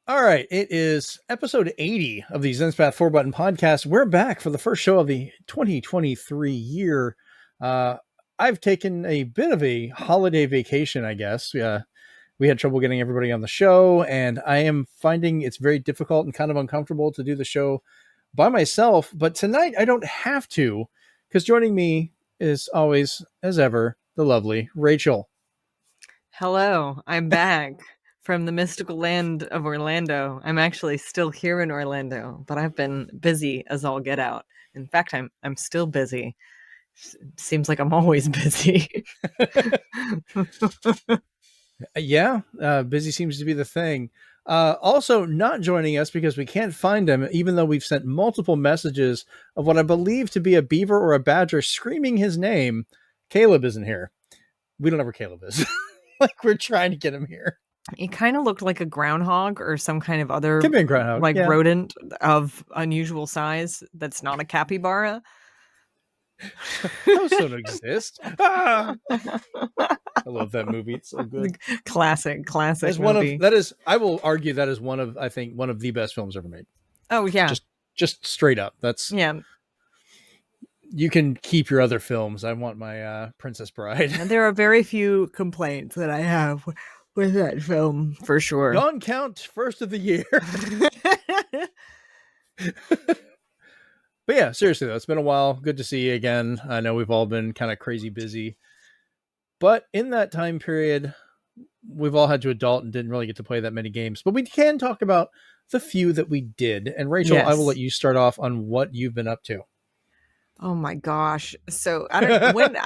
All right, it is episode 80 of the Zenspath 4-Button Podcast. We're back for the first show of the 2023 year. I've taken a bit of a holiday vacation, I guess. We had trouble getting everybody on the show, and I am finding it's very difficult and kind of uncomfortable to do the show by myself. But tonight I don't have to, because joining me is always, as ever, the lovely Rachel. Hello, I'm back from the mystical land of Orlando. I'm actually still here in Orlando, but I've been busy as all get out. In fact, I'm still busy. Seems like I'm always busy. Yeah, busy seems to be the thing. Also, not joining us because we can't find him, even though we've sent multiple messages of what I believe to be a beaver or a badger screaming his name. Caleb isn't here. We don't know where Caleb is. Like, we're trying to get him here. He kind of looked like a groundhog or some kind of other Could be a groundhog, like yeah. rodent of unusual size that's not a capybara. Those don't exist. Ah! I love that movie. It's so good. Classic It's movie. I will argue that is one of the best films ever made. Oh yeah. Just straight up. That's yeah. You can keep your other films. I want my Princess Bride. And there are very few complaints that I have with that film, for sure. Don't count first of the year. But yeah, seriously though, it's been a while. Good to see you again. I know we've all been kind of crazy busy. But in that time period, we've all had to adult and didn't really get to play that many games. But we can talk about the few that we did. And Rachel, yes. I will let you start off on what you've been up to. Oh my gosh. So I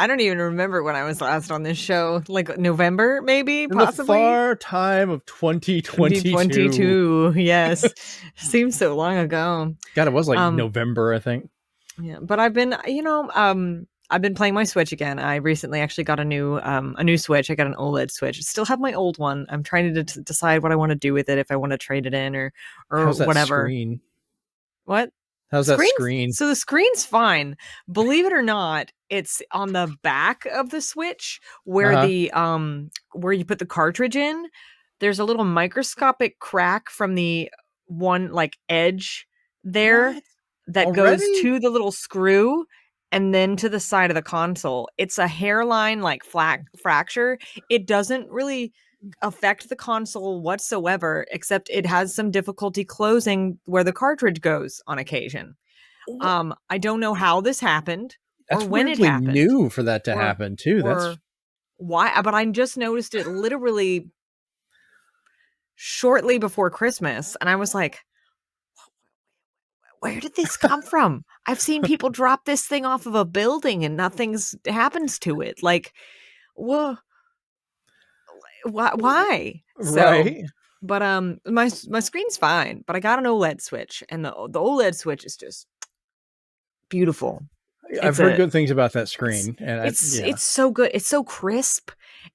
don't even remember when I was last on this show, like November, maybe, possibly. In the far time of 2022. 2022, yes. Seems so long ago. God, it was like November, I think. Yeah, but I've been, I've been playing my Switch again. I recently actually got a new Switch. I got an OLED Switch. I still have my old one. I'm trying to decide what I want to do with it, if I want to trade it in or How's that whatever. Screen? What? How's that screen? So the screen's fine. Believe it or not, it's on the back of the Switch where the where you put the cartridge in. There's a little microscopic crack from the one like edge there that goes to the little screw and then to the side of the console. It's a hairline like fracture. It doesn't really affect the console whatsoever, except it has some difficulty closing where the cartridge goes on occasion. I don't know how this happened or when it happened. New for that to happen too. That's why, but I just noticed it literally shortly before Christmas, and I was like, where did this come from? I've seen people drop this thing off of a building and nothing's happens to it. Like, whoa. Why? Right. So, but my screen's fine, but I got an OLED Switch, and the OLED Switch is just beautiful. I've heard good things about that screen, and it's so good. It's so crisp,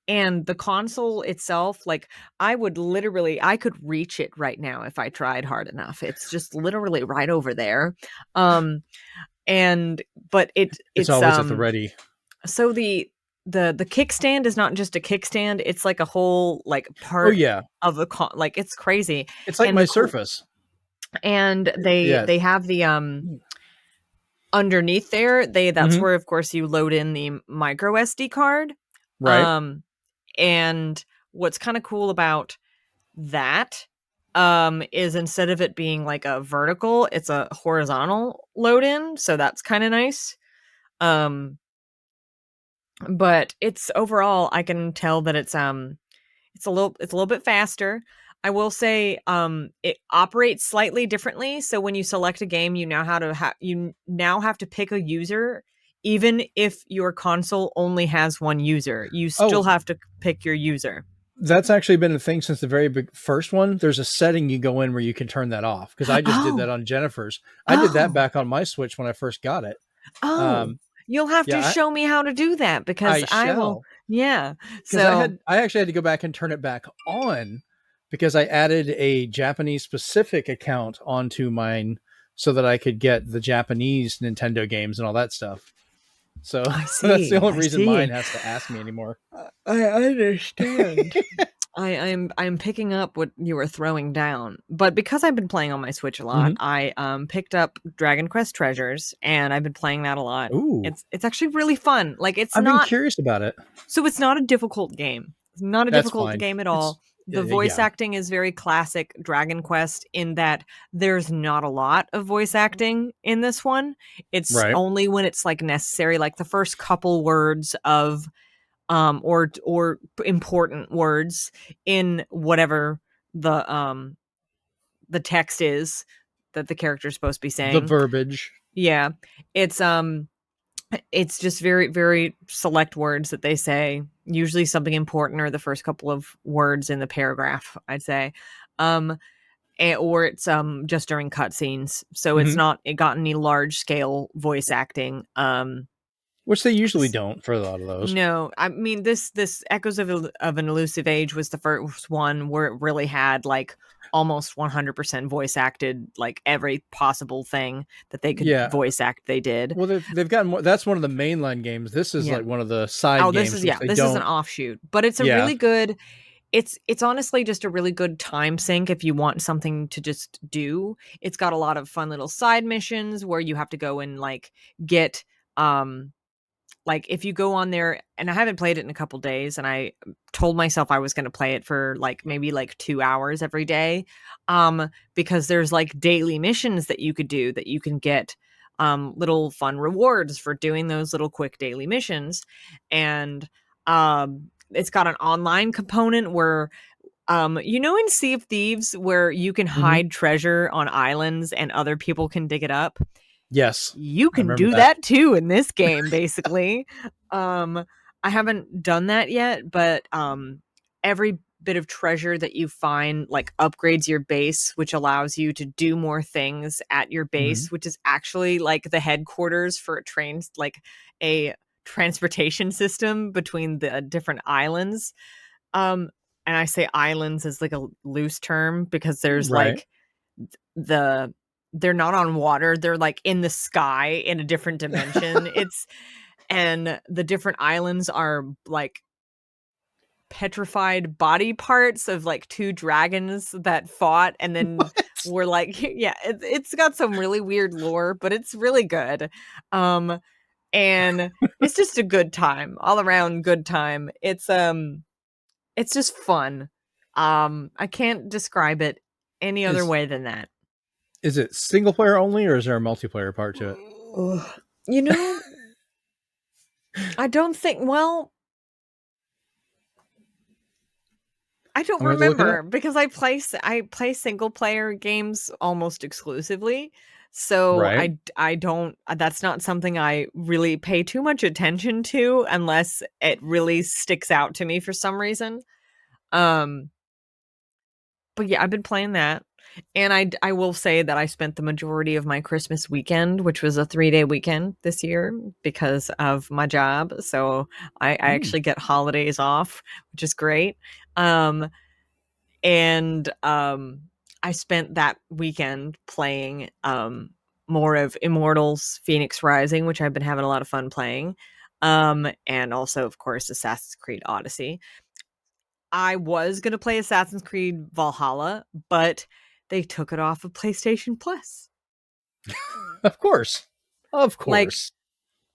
and the console itself, like I could reach it right now if I tried hard enough. It's just literally right over there. But it's always at the ready. So the kickstand is not just a kickstand, it's like a whole like part of the like it's crazy. It's like my Surface. And they have the underneath there, that's where of course you load in the micro SD card. Right. And what's kind of cool about that is instead of it being like a vertical, it's a horizontal load in, so that's kind of nice. But it's overall, I can tell that it's a little bit faster. I will say it operates slightly differently. So when you select a game, you now have to pick a user, even if your console only has one user. You still have to pick your user. That's actually been a thing since the very first one. There's a setting you go in where you can turn that off, because I just did that on Jennifer's. I did that back on my Switch when I first got it. You'll have to show me how to do that, because I will. Yeah. So I actually had to go back and turn it back on, because I added a Japanese specific account onto mine so that I could get the Japanese Nintendo games and all that stuff. So that's the only reason mine has to ask me anymore. I understand. I'm picking up what you were throwing down, but because I've been playing on my Switch a lot, I picked up Dragon Quest Treasures, and I've been playing that a lot. Ooh, It's actually really fun. Like I've been curious about it. so it's not a difficult game. It's not a That's difficult fine. game at It's all. The voice yeah, acting is very classic Dragon Quest in that there's not a lot of voice acting in this one. It's right. only when it's like necessary, like the first couple words of or important words in whatever the text is that the character's supposed to be The saying. verbiage. Yeah. It's it's just very, very select words that they say, usually something important or the first couple of words in the paragraph, I'd say. Or it's just during cutscenes. So it's not it got any large scale voice acting. Which they usually don't for a lot of those. No, I mean this Echoes of an Elusive Age was the first one where it really had like almost 100% voice acted, like every possible thing that they could Yeah. voice act they did. Well, they've gotten more. That's one of the mainline games. This is Yeah. like one of the side Oh, games which they this is an don't. offshoot, but it's a Yeah. really good it's honestly just a really good time sink if you want something to just do. It's got a lot of fun little side missions where you have to go and like get like if you go on there, and I haven't played it in a couple days, and I told myself I was going to play it for like maybe like 2 hours every day, because there's like daily missions that you could do that you can get little fun rewards for doing those little quick daily missions. And it's got an online component where you know, in Sea of Thieves where you can hide treasure on islands and other people can dig it up, Yes, you I can remember do that. that too in this game, basically. I haven't done that yet, but every bit of treasure that you find like upgrades your base, which allows you to do more things at your base, which is actually like the headquarters for a train, like a transportation system between the different islands. And I say islands as like a loose term because there's Right. like the they're not on water, they're like in the sky in a different dimension. It's and the different islands are like petrified body parts of like two dragons that fought and then were like yeah, it's got some really weird lore, but it's really good. And it's just a good time, all around good time. It's just fun. I can't describe it any other Is way than that. is it single player only, or is there a multiplayer part to it? Ugh. You know, I don't think. Well, I don't I'm gonna have to look it remember up. because I play single player games almost exclusively. So Right. I don't. That's not something I really pay too much attention to unless it really sticks out to me for some reason. Um, but yeah, I've been playing that. And I will say that I spent the majority of my Christmas weekend, which was a 3-day weekend this year because of my job. So I Mm. actually get holidays off, which is great. Um, and I spent that weekend playing more of Immortals Phoenix Rising, which I've been having a lot of fun playing. And also, of course, Assassin's Creed Odyssey. I was going to play Assassin's Creed Valhalla, but they took it off of PlayStation Plus. Of course. Of Like course.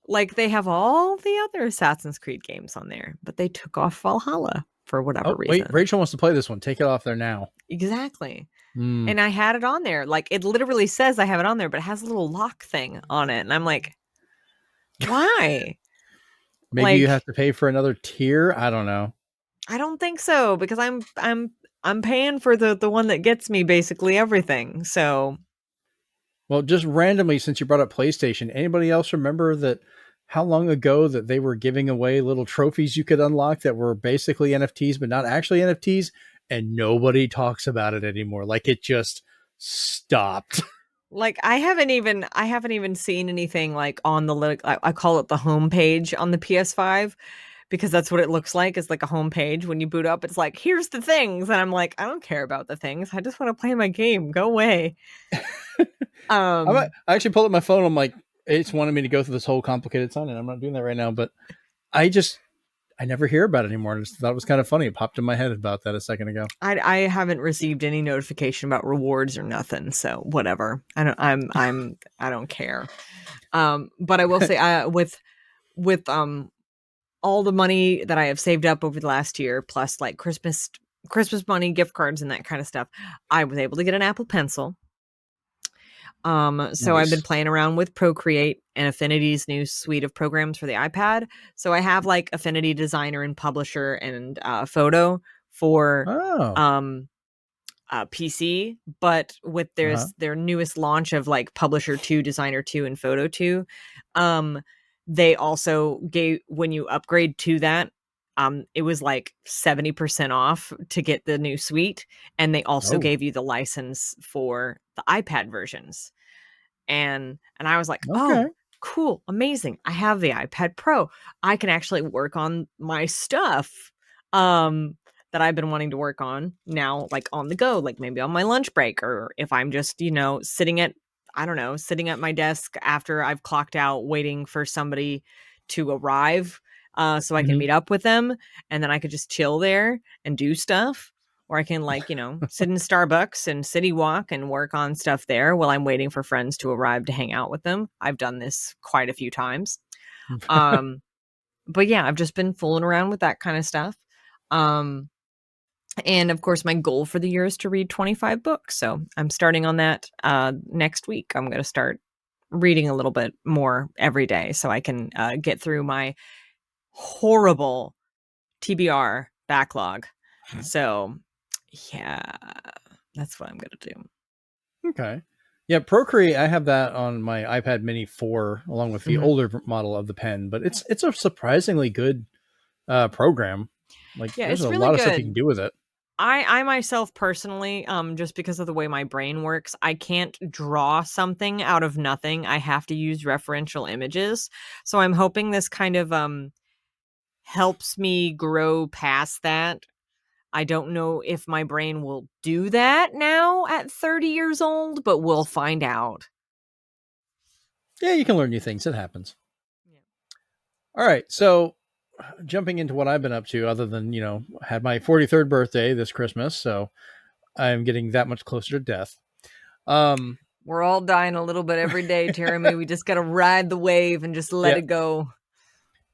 like they have all the other Assassin's Creed games on there, but they took off Valhalla for whatever Oh, wait. reason. Rachel wants to play this one. Take it off there now. Exactly. Mm. And I had it on there. Like it literally says I have it on there, but it has a little lock thing on it. And I'm like, why? Maybe you have Like, to pay for another tier. I don't know. I don't think so because I'm paying for the one that gets me basically everything. So Well, just randomly, since you brought up PlayStation, anybody else remember that how long ago that they were giving away little trophies you could unlock that were basically NFTs, but not actually NFTs? And nobody talks about it anymore. Like it just stopped. like I haven't even seen anything like on the I call it the home page on the PS5 because that's what it looks like. It's like a home page when you boot up. It's like here's the things, and I'm like I don't care about the things. I just want to play my game. Go away. I actually pulled up my phone. I'm like, it's wanted me to go through this whole complicated sign, and I'm not doing that right now. But I just I never hear about it anymore. I just thought it was kind of funny. It popped in my head about that a second ago. I haven't received any notification about rewards or nothing, so whatever. I don't care. But I will say, with all the money that I have saved up over the last year, plus like Christmas money, gift cards, and that kind of stuff, I was able to get an Apple Pencil. So Nice. I've been playing around with Procreate and Affinity's new suite of programs for the iPad. So I have like Affinity Designer and Publisher and Photo for PC, but with their newest launch of like Publisher 2, Designer 2, and Photo 2, they also gave, when you upgrade to that, it was like 70% off to get the new suite, and they also gave you the license for the iPad versions. And I was like, oh, cool, amazing. I have the iPad Pro. I can actually work on my stuff that I've been wanting to work on now, like on the go, like maybe on my lunch break, or if I'm just, sitting at my desk after I've clocked out waiting for somebody to arrive, so I can meet up with them, and then I could just chill there and do stuff. Or I can sit in Starbucks and city walk and work on stuff there while I'm waiting for friends to arrive to hang out with them. I've done this quite a few times. But yeah, I've just been fooling around with that kind of stuff. And of course, my goal for the year is to read 25 books. So I'm starting on that next week. I'm going to start reading a little bit more every day so I can get through my horrible TBR backlog. So yeah, that's what I'm going to do. Okay. Yeah, Procreate, I have that on my iPad Mini 4 along with the older model of the pen, but it's a surprisingly good program. Like, there's a lot of stuff you can do with it. I myself personally, just because of the way my brain works, I can't draw something out of nothing. I have to use referential images. So I'm hoping this kind of helps me grow past that. I don't know if my brain will do that now at 30 years old, but we'll find out. Yeah, you can learn new things. It happens. Yeah. All right. So jumping into what I've been up to, other than, had my 43rd birthday this Christmas. So I'm getting that much closer to death. We're all dying a little bit every day, Jeremy. We just got to ride the wave and just let it go.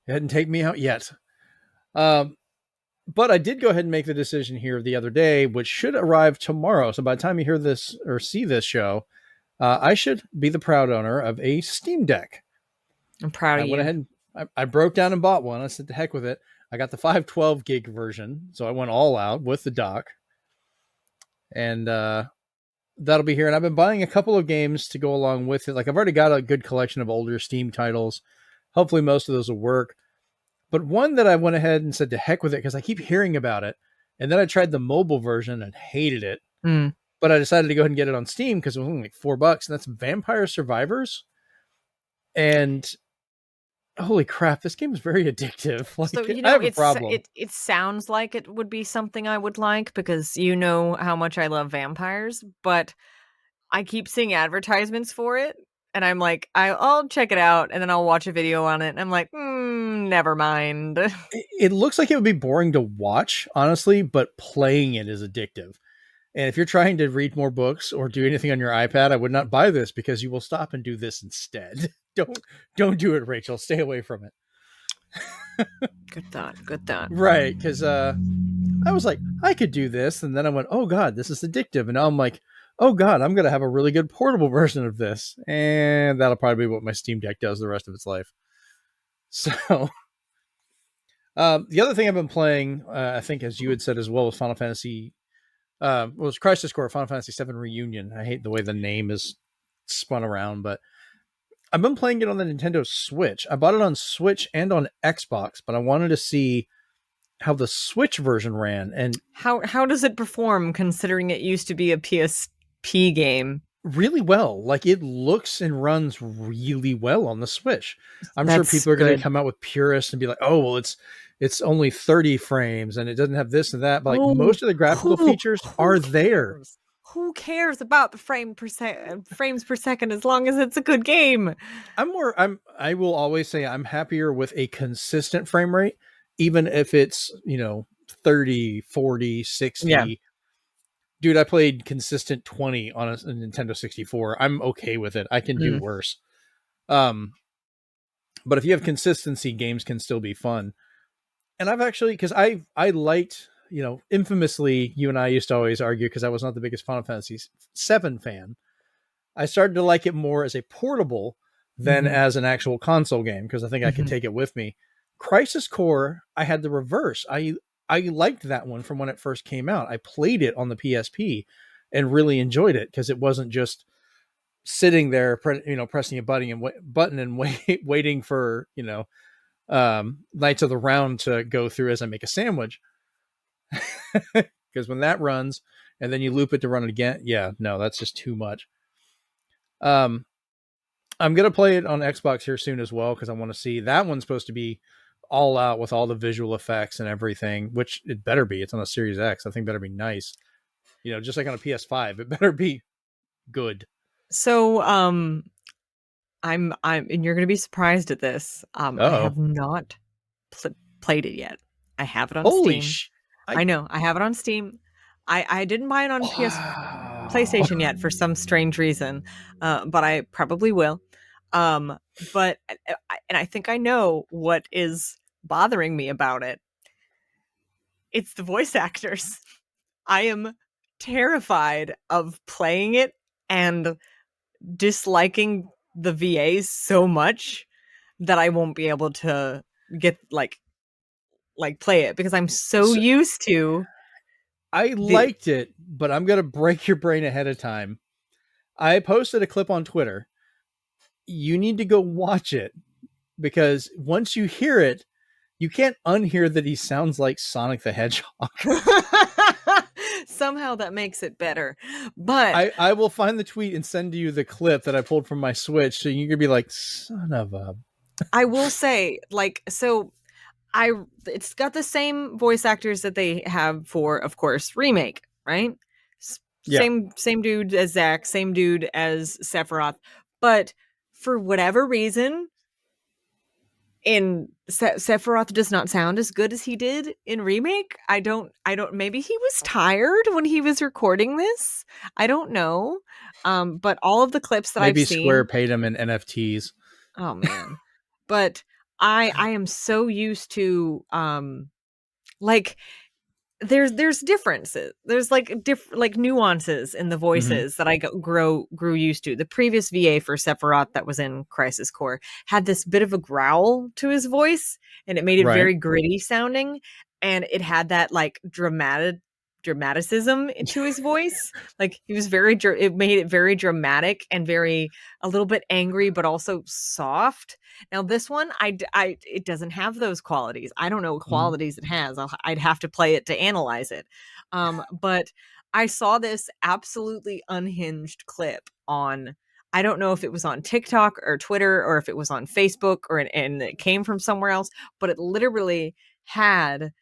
It hadn't taken me out yet. But I did go ahead and make the decision here the other day, which should arrive tomorrow. So by the time you hear this or see this show, I should be the proud owner of a Steam Deck. I'm proud of you. I went ahead and I broke down and bought one. I said, the heck with it. I got the 512 gig version. So I went all out with the dock. And that'll be here. And I've been buying a couple of games to go along with it. Like, I've already got a good collection of older Steam titles. Hopefully most of those will work. But one that I went ahead and said to heck with it because I keep hearing about it. And then I tried the mobile version and hated it. But I decided to go ahead and get it on Steam because it was only like $4. And that's Vampire Survivors. And holy crap, this game is very addictive. Like, so, I have a problem. It sounds like it would be something I would like because you know how much I love vampires. But I keep seeing advertisements for it. And I'm like, I'll check it out, and then I'll watch a video on it. And I'm like, never mind. It looks like it would be boring to watch, honestly, but playing it is addictive. And if you're trying to read more books or do anything on your iPad, I would not buy this because you will stop and do this instead. Don't do it, Rachel. Stay away from it. Good thought. Right, because I was like, I could do this, and then I went, oh god, this is addictive. And now I'm like, oh god, I'm going to have a really good portable version of this. And that'll probably be what my Steam Deck does the rest of its life. So, the other thing I've been playing, I think as you had said as well, was Final Fantasy, was Crisis Core, Final Fantasy 7 Reunion. I hate the way the name is spun around, but I've been playing it on the Nintendo Switch. I bought it on Switch and on Xbox, but I wanted to see how the Switch version ran. And how does it perform considering it used to be a PSP game? Really well. Like, it looks and runs really well on the Switch. I'm sure people are going to come out with purists and be like, oh, well, it's only 30 frames and it doesn't have this and that. But like, most of the graphical features are there. Who cares about the frames per second as long as it's a good game? I will always say I'm happier with a consistent frame rate even if it's, 30, 40, Yeah. 60. Dude, I played consistent 20 on a Nintendo 64. I'm okay with it. I can do Mm. worse. Um, but if you have consistency, games can still be fun. And I've actually, because I liked, infamously, you and I used to always argue because I was not the biggest Final Fantasy VII fan. I started to like it more as a portable than Mhm. as an actual console game because I think I could Mhm. take it with me. Crisis Core, I had the reverse. I liked that one from when it first came out. I played it on the PSP and really enjoyed it because it wasn't just sitting there, pressing a button and waiting for Knights of the Round to go through as I make a sandwich. Because when that runs and then you loop it to run it again, yeah, no, that's just too much. Um, I'm gonna play it on Xbox here soon as well because I want to see that one's supposed to be all out with all the visual effects and everything, which it better be. It's on a Series X. I think better be nice. Just like on a PS5, it better be good. So, and you're gonna be surprised at this. I Oh, have not played it yet. I have it on holy Steam. I I know I have it on Steam. I didn't buy it on wow. PlayStation yet for some strange reason, but I probably will. Um, but and I think I know what is bothering me about it. It's the voice actors. I am terrified of playing it and disliking the VAs so much that I won't be able to get play it because I'm so So used to I the liked it, but I'm gonna break your brain ahead of time. I posted a clip on Twitter. You need to go watch it because once you hear it, you can't unhear that he sounds like Sonic the Hedgehog. somehow that makes it better. But I will find the tweet and send you the clip that I pulled from my Switch, so you can be like, son of a. I will say, I it's got the same voice actors that they have for, of course, Remake, right? Yeah, Same dude as Zack, same dude as Sephiroth, but for whatever reason, in Sephiroth does not sound as good as he did in Remake. I don't maybe he was tired when he was recording this. I don't know. But all of the clips that I've maybe Square seen, paid him in NFTs. oh man. But I am so used to like there's differences. There's like nuances in the Mm-hmm. voices that I grew used to. The previous VA for Sephiroth that was in Crisis Core had this bit of a growl to his voice, and it made it Right. very gritty sounding, and it had that like dramaticism to his voice. Like he was it made it very dramatic and very a little bit angry, but also soft. Now this one, it doesn't have those qualities. I don't know what Mm-hmm. qualities it has. I'd have to play it to analyze it. But I saw this absolutely unhinged clip on. I don't know if it was on TikTok or Twitter or if it was on Facebook and it came from somewhere else, but it literally had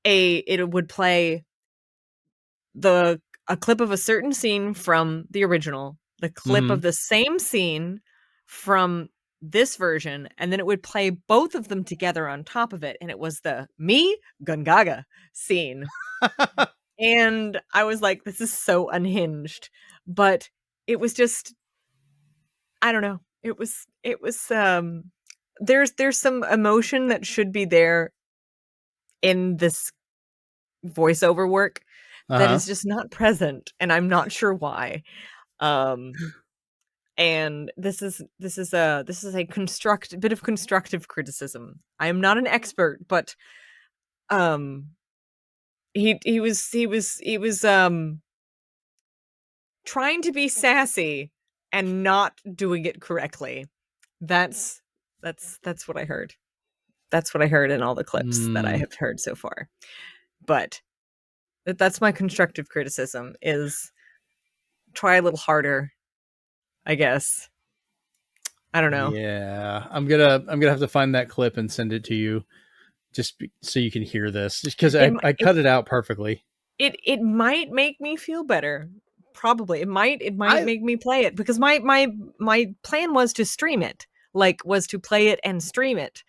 it would play the a clip of a certain scene from the original, the clip Mm-hmm. of the same scene from this version, and then it would play both of them together on top of it, and it was the me Gungaga scene. And I was like, this is so unhinged. But it was just I don't know. It was there's some emotion that should be there in this voiceover work that Uh-huh. is just not present, and I'm not sure why. Um, and this is a bit of constructive criticism. I am not an expert, but um, he was trying to be sassy and not doing it correctly. That's that's what I heard. That's what I heard in all the clips that I Mm, have heard so far. But that's my constructive criticism is try a little harder, I guess. I don't know. yeah, I'm gonna have to find that clip and send it to you so you can hear this. Just because It I it cut it out perfectly. it might make me feel better. Probably. It might I make me play it because my plan was to stream it. was to play it and stream it.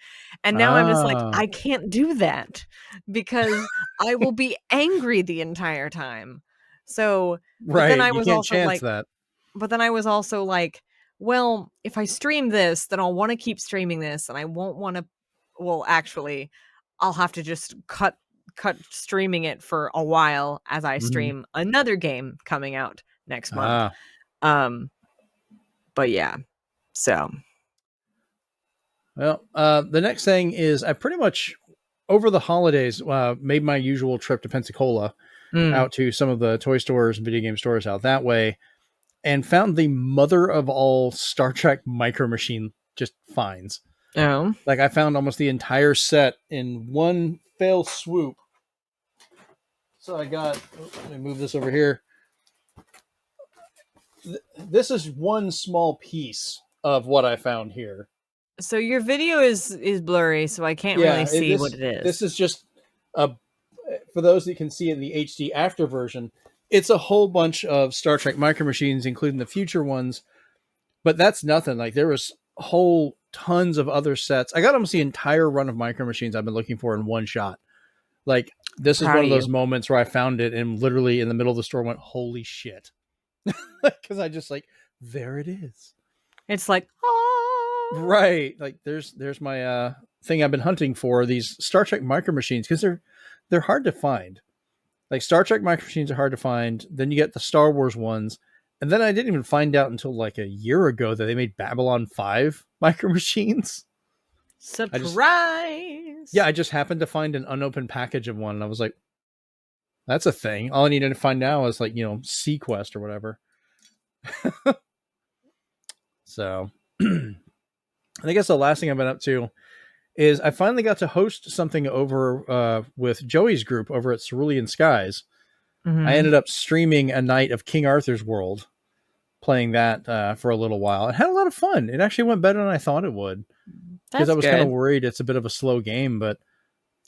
And now I'm just like, I can't do that because I will be angry the entire time. So, but then Right. I You was can't also chance like, that. but then I was also like, well, if I stream this, then I'll want to keep streaming this and I won't want to, well, actually, I'll have to just cut streaming it for a while as I stream another game coming out next month. But yeah. So, well, the next thing is I pretty much over the holidays made my usual trip to Pensacola out to some of the toy stores and video game stores out that way, and found the mother of all Star Trek Micro Machine just finds. Oh, Like I found almost the entire set in one fell swoop. So I got, let me move this over here. This is one small piece of what I found here. so your video is blurry, so I can't really see what it is. This is just a, for those that can see it in the HD after version, it's a whole bunch of Star Trek Micro Machines, including the future ones. But that's nothing. Like there was whole tons of other sets. I got almost the entire run of Micro Machines I've been looking for in one shot. Like this is one of those moments where I found it and literally in the middle of the store went, holy shit. Because I just like, there it is. It's like, oh. Right. Like there's my thing I've been hunting for, these Star Trek Micro Machines, because they're hard to find. Like Star Trek Micro Machines are hard to find. Then you get the Star Wars ones. And then I didn't even find out until like a year ago that they made Babylon 5 Micro Machines. Surprise! I just happened to find an unopened package of one. And I was like, that's a thing. All I needed to find now is like, Sequest or whatever. So I guess the last thing I've been up to is I finally got to host something over with Joey's group over at Cerulean Skies. I ended up streaming a night of King Arthur's World, playing that for a little while. It had a lot of fun. It actually went better than I thought it would. Because I was kind of worried it's a bit of a slow game, but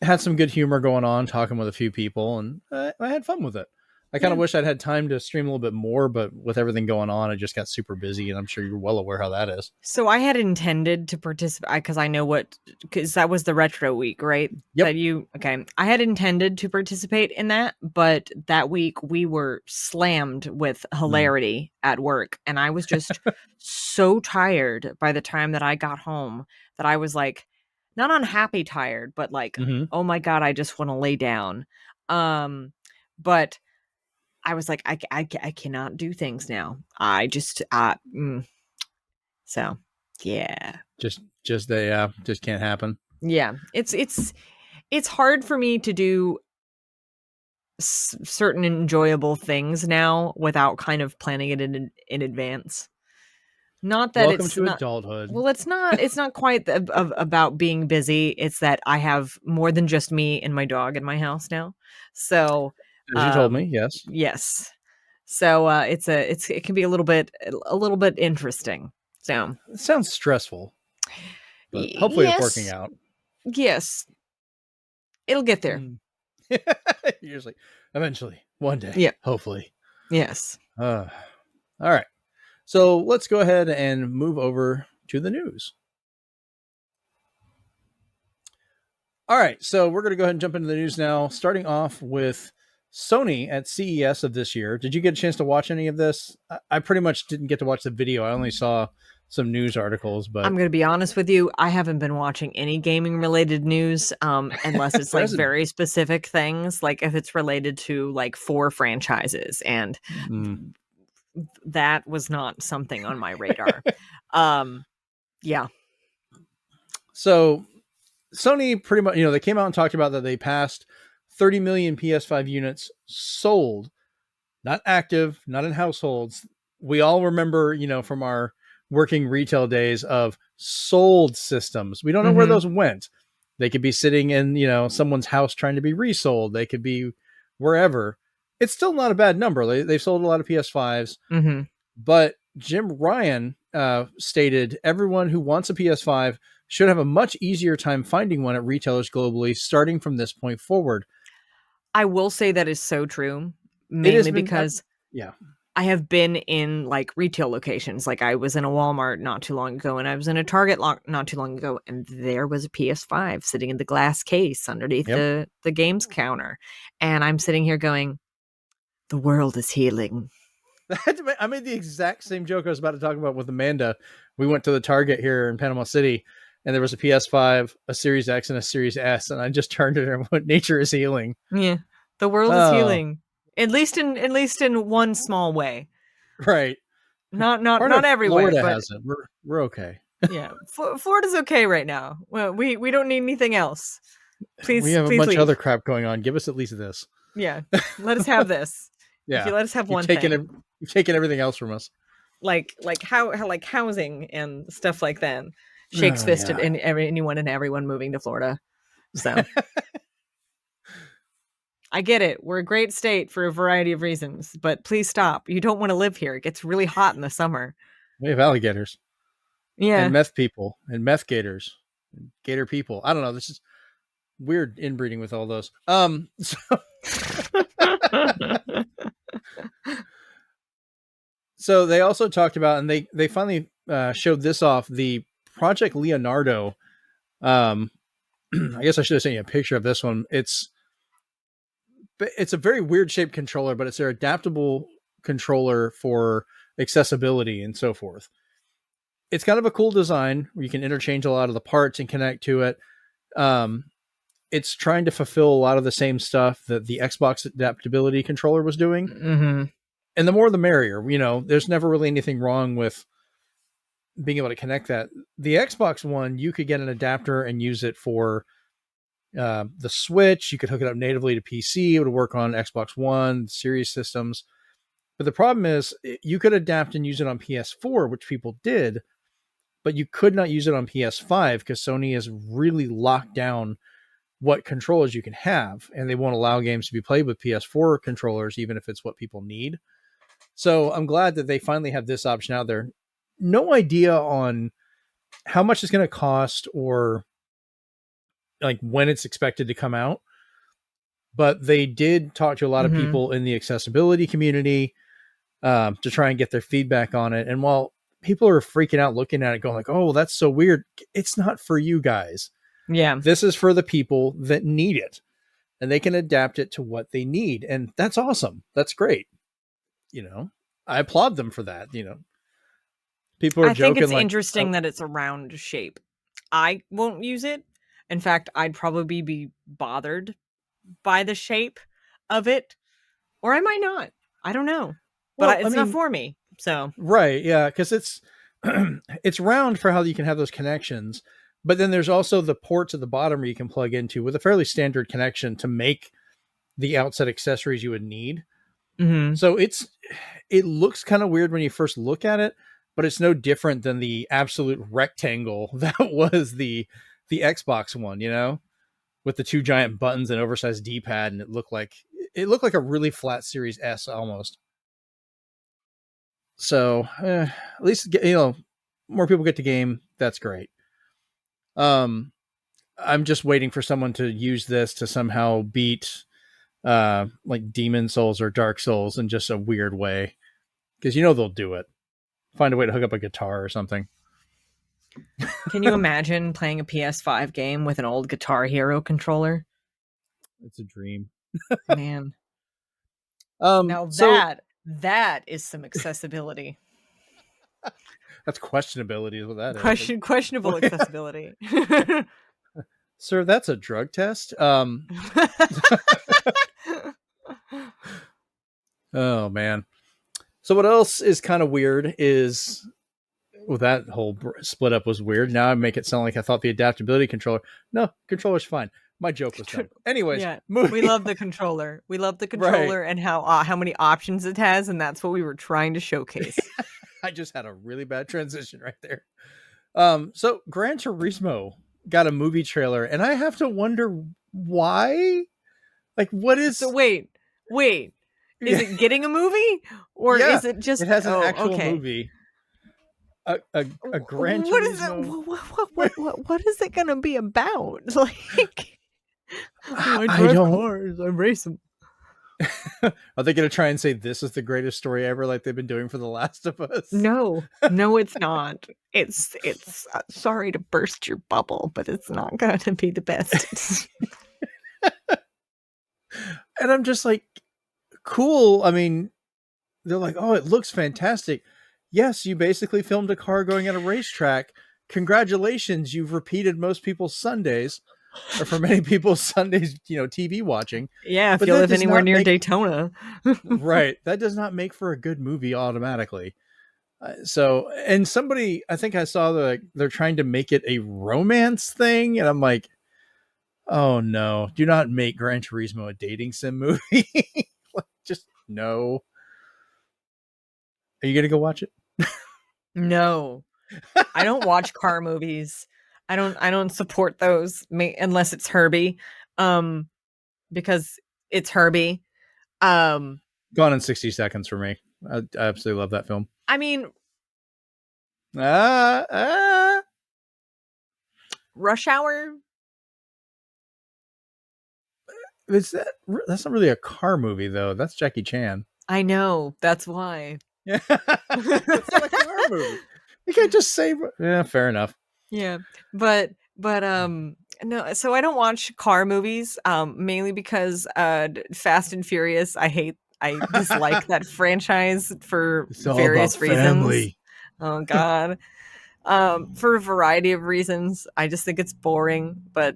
it had some good humor going on, talking with a few people, and I had fun with it. I kind of wish I'd had time to stream a little bit more, but with everything going on, I just got super busy, and I'm sure you're well aware how that is. So I had intended to participate because I know because that was the retro week, right? Yep. Okay. I had intended to participate in that, but that week we were slammed with hilarity at work, and I was just so tired by the time that I got home that I was like, not unhappy tired, but like, oh my God, I just want to lay down. But I was like, I cannot do things now. I just, so yeah, just can't happen. Yeah. It's hard for me to do certain enjoyable things now without kind of planning it in advance. Not that Welcome to adulthood. Well, it's not quite about being busy. It's that I have more than just me and my dog in my house now. So, as you told me, yes. Yes. So, it can be a little bit interesting. So, it sounds stressful. But hopefully it's working out. Yes. It'll get there. Usually, eventually, one day. Yeah. Hopefully. Yes. All right. So let's go ahead and move over to the news. All right. So we're going to go ahead and jump into the news now, starting off with Sony at CES of this year. Did you get a chance to watch any of this? I pretty much didn't get to watch the video. I only saw some news articles, but I'm going to be honest with you. I haven't been watching any gaming related news unless it's like very specific things, like if it's related to like 4 franchises, and that was not something on my radar. Yeah. So Sony pretty much, they came out and talked about that they passed 30 million PS5 units sold, not active, not in households. We all remember, from our working retail days of sold systems. We don't know where those went. They could be sitting in, someone's house trying to be resold. They could be wherever. It's still not a bad number. They've sold a lot of PS5s, but Jim Ryan stated everyone who wants a PS5 should have a much easier time finding one at retailers globally, starting from this point forward. I will say that is so true, mainly because I have been in like retail locations. Like I was in a Walmart not too long ago, and I was in a Target not too long ago, and there was a PS5 sitting in the glass case underneath the games counter. And I'm sitting here going, the world is healing. I made the exact same joke I was about to talk about with Amanda. We went to the Target here in Panama City, and there was a PS5, a Series X, and a Series S, and I just turned it and went, nature is healing. Yeah. The world is healing. At least in one small way. Right. Not everywhere. Florida but has it. We're okay. Yeah. Florida's okay right now. Well, we don't need anything else. Please, we have a bunch leave. of other crap going on. Give us at least this. Yeah. Let us have this. Yeah. If you let us have one thing. You've taken everything else from us. Like housing and stuff like that. Shakes fisted in anyone and everyone moving to Florida. So I get it. We're a great state for a variety of reasons, but please stop. You don't want to live here. It gets really hot in the summer. We have alligators. Yeah. And meth people and meth gators. And gator people. I don't know. This is weird inbreeding with all those. So they also talked about, and they finally showed this off, the Project Leonardo. I guess I should have sent you a picture of this one. It's a very weird shaped controller, but it's their adaptable controller for accessibility and so forth. It's kind of a cool design where you can interchange a lot of the parts and connect to it. It's trying to fulfill a lot of the same stuff that the Xbox adaptability controller was doing. Mm-hmm. And the more the merrier. You know, there's never really anything wrong with being able to connect that. The Xbox One, you could get an adapter and use it for the Switch. You could hook it up natively to PC. It would work on Xbox One, Series systems. But the problem is you could adapt and use it on PS4, which people did, but you could not use it on PS5 because Sony has really locked down what controllers you can have, and they won't allow games to be played with PS4 controllers, even if it's what people need. So I'm glad that they finally have this option out there. No idea on how much it's going to cost or like when it's expected to come out, but they did talk to a lot of people in the accessibility community to try and get their feedback on it. And while people are freaking out looking at it going like, oh, that's so weird, it's not for you guys. Yeah. This is for the people that need it, and they can adapt it to what they need. And that's awesome. That's great. You know, I applaud them for that. You know, people are joking. I think it's interesting that it's a round shape. I won't use it. In fact, I'd probably be bothered by the shape of it, or I might not. I don't know, but it's not for me. So right, yeah, because it's it's round for how you can have those connections, but then there's also the ports at the bottom where you can plug into with a fairly standard connection to make the outside accessories you would need. Mm-hmm. So it looks kind of weird when you first look at it, but it's no different than the absolute rectangle that was the Xbox One, you know, with the two giant buttons and oversized D-pad, and it looked like a really flat Series S almost. So at least, you know, more people get the game. That's great. I'm just waiting for someone to use this to somehow beat like Demon Souls or Dark Souls in just a weird way, because you know they'll do it. Find a way to hook up a guitar or something. Can you imagine playing a PS5 game with an old Guitar Hero controller? It's a dream, man. Now that is some accessibility. That's questionability, is what that is. Questionable accessibility. Sir, that's a drug test. Oh man. So what else is kind of weird is, well, that whole split up was weird. Now I make it sound like I thought the adaptability controller. No, controller's fine. My joke was done. Anyways, yeah, we love the controller. We love the controller right. And how many options it has, and that's what we were trying to showcase. I just had a really bad transition right there. So Gran Turismo got a movie trailer, and I have to wonder why. Like, what is? So wait. Is it getting a movie, or is it just? It has an actual movie. A Gran Turismo. What is it going to be about? Like, I don't. Cars. I race them. Are they going to try and say this is the greatest story ever, like they've been doing for The Last of Us? No, it's not. It's sorry to burst your bubble, but it's not going to be the best. And I'm just like, cool. I mean, they're like, oh, it looks fantastic. Yes, you basically filmed a car going at a racetrack. Congratulations, you've repeated most people's Sundays, or for many people's Sundays, TV watching. Yeah, if But you that live does anywhere not near make Daytona. right. That does not make for a good movie automatically. So, and somebody, I think I saw they're trying to make it a romance thing, and I'm like, oh no, do not make Gran Turismo a dating sim movie. Like, just no. Are you gonna go watch it? No. I don't watch car movies. I don't support those unless it's Herbie. Because it's Herbie. Gone in 60 Seconds for me. I absolutely love that film. I mean, Rush Hour. That's not really a car movie though. That's Jackie Chan. I know. That's why. Yeah, it's not a car movie. You can't just say. Yeah, fair enough. Yeah, but no. So I don't watch car movies. Mainly because Fast and Furious. I dislike that franchise for various reasons. Family. Oh God. For a variety of reasons. I just think it's boring. But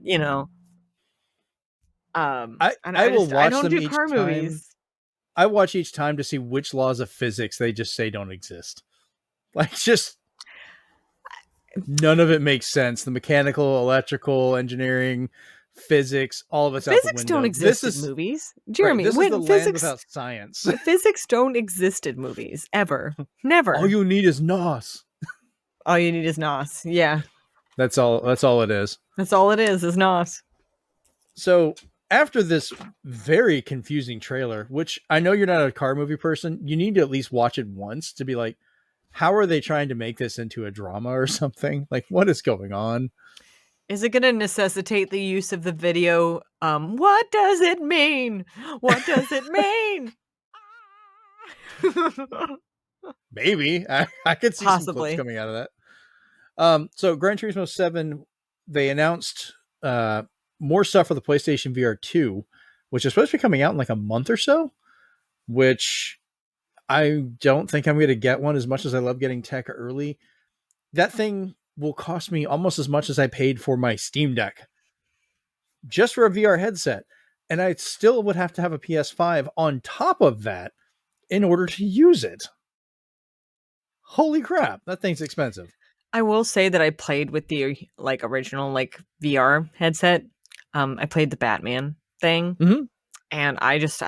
I will watch I don't them do each car time. movies. I watch each time to see which laws of physics they just say don't exist. Like, just none of it makes sense. The mechanical, electrical, engineering, physics, all of it's out the window. Physics don't exist in movies. Jeremy, this is the land without science. Physics don't exist in movies, ever. Never. All you need is NOS. All you need is NOS. Yeah. That's all it is. That's all it is NOS. So after this very confusing trailer, which I know you're not a car movie person, you need to at least watch it once to be like, how are they trying to make this into a drama or something? Like, what is going on? Is it going to necessitate the use of the video? What does it mean? What does it mean? Maybe. I could see some clips coming out of that. So Gran Turismo 7, they announced more stuff for the PlayStation VR 2, which is supposed to be coming out in like a month or so, which I don't think I'm going to get one as much as I love getting tech early. That thing will cost me almost as much as I paid for my Steam Deck just for a VR headset. And I still would have to have a PS5 on top of that in order to use it. Holy crap. That thing's expensive. I will say that I played with the original VR headset. I played the Batman thing, and I just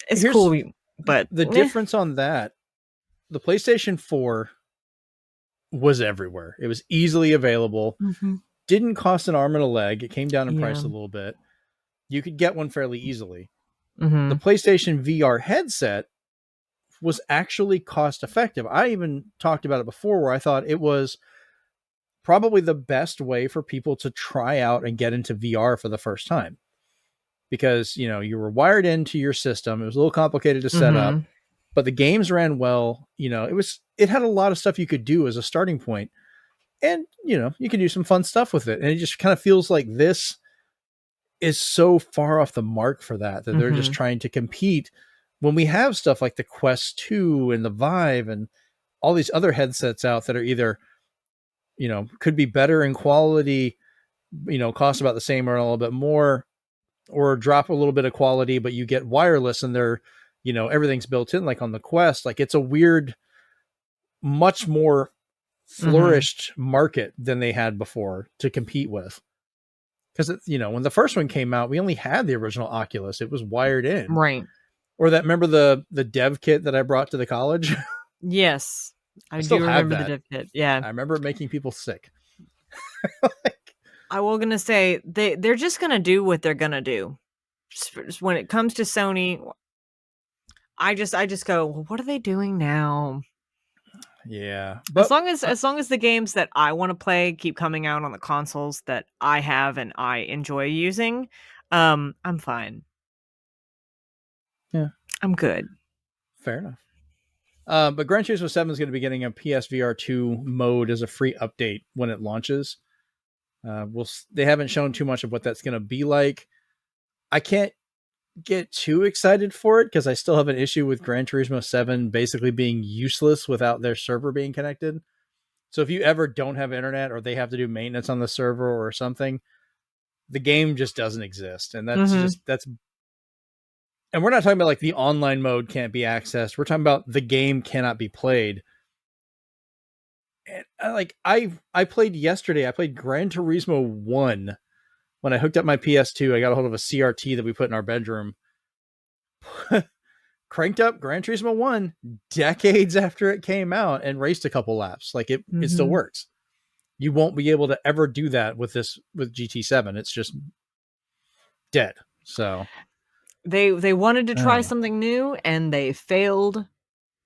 it's cool, but the difference on that, the PlayStation 4 was everywhere. It was easily available. Didn't cost an arm and a leg. It came down in price a little bit. You could get one fairly easily. The PlayStation VR headset was actually cost effective. I even talked about it before where I thought it was probably the best way for people to try out and get into VR for the first time. Because, you were wired into your system. It was a little complicated to set up, but the games ran well. It had a lot of stuff you could do as a starting point. And, you could do some fun stuff with it. And it just kind of feels like this is so far off the mark for that they're just trying to compete when we have stuff like the Quest 2 and the Vive and all these other headsets out that are either, could be better in quality, cost about the same or a little bit more, or drop a little bit of quality, but you get wireless and they're, everything's built in, like on the Quest. Like, it's a weird, much more flourished market than they had before to compete with. Because, when the first one came out, we only had the original Oculus. It was wired in. Right. Or remember the dev kit that I brought to the college? Yes. I still do have remember that. the dev kit. Yeah. I remember it making people sick. I was going to say, they're just going to do what they're going to do. Just when it comes to Sony, I just go, well, what are they doing now? Yeah. But as long as the games that I want to play keep coming out on the consoles that I have and I enjoy using, I'm fine. Yeah. I'm good. Fair enough. But Gran Turismo 7 is going to be getting a PSVR 2 mode as a free update when it launches. They haven't shown too much of what that's going to be like. I can't get too excited for it because I still have an issue with Gran Turismo 7 basically being useless without their server being connected. So if you ever don't have internet or they have to do maintenance on the server or something, the game just doesn't exist. And and we're not talking about like the online mode can't be accessed. We're talking about the game cannot be played. And I played yesterday. I played Gran Turismo 1 when I hooked up my PS2. I got a hold of a CRT that we put in our bedroom. Cranked up Gran Turismo 1 decades after it came out and raced a couple laps. Like it still works. You won't be able to ever do that with GT7. It's just dead. So they wanted to try something new and they failed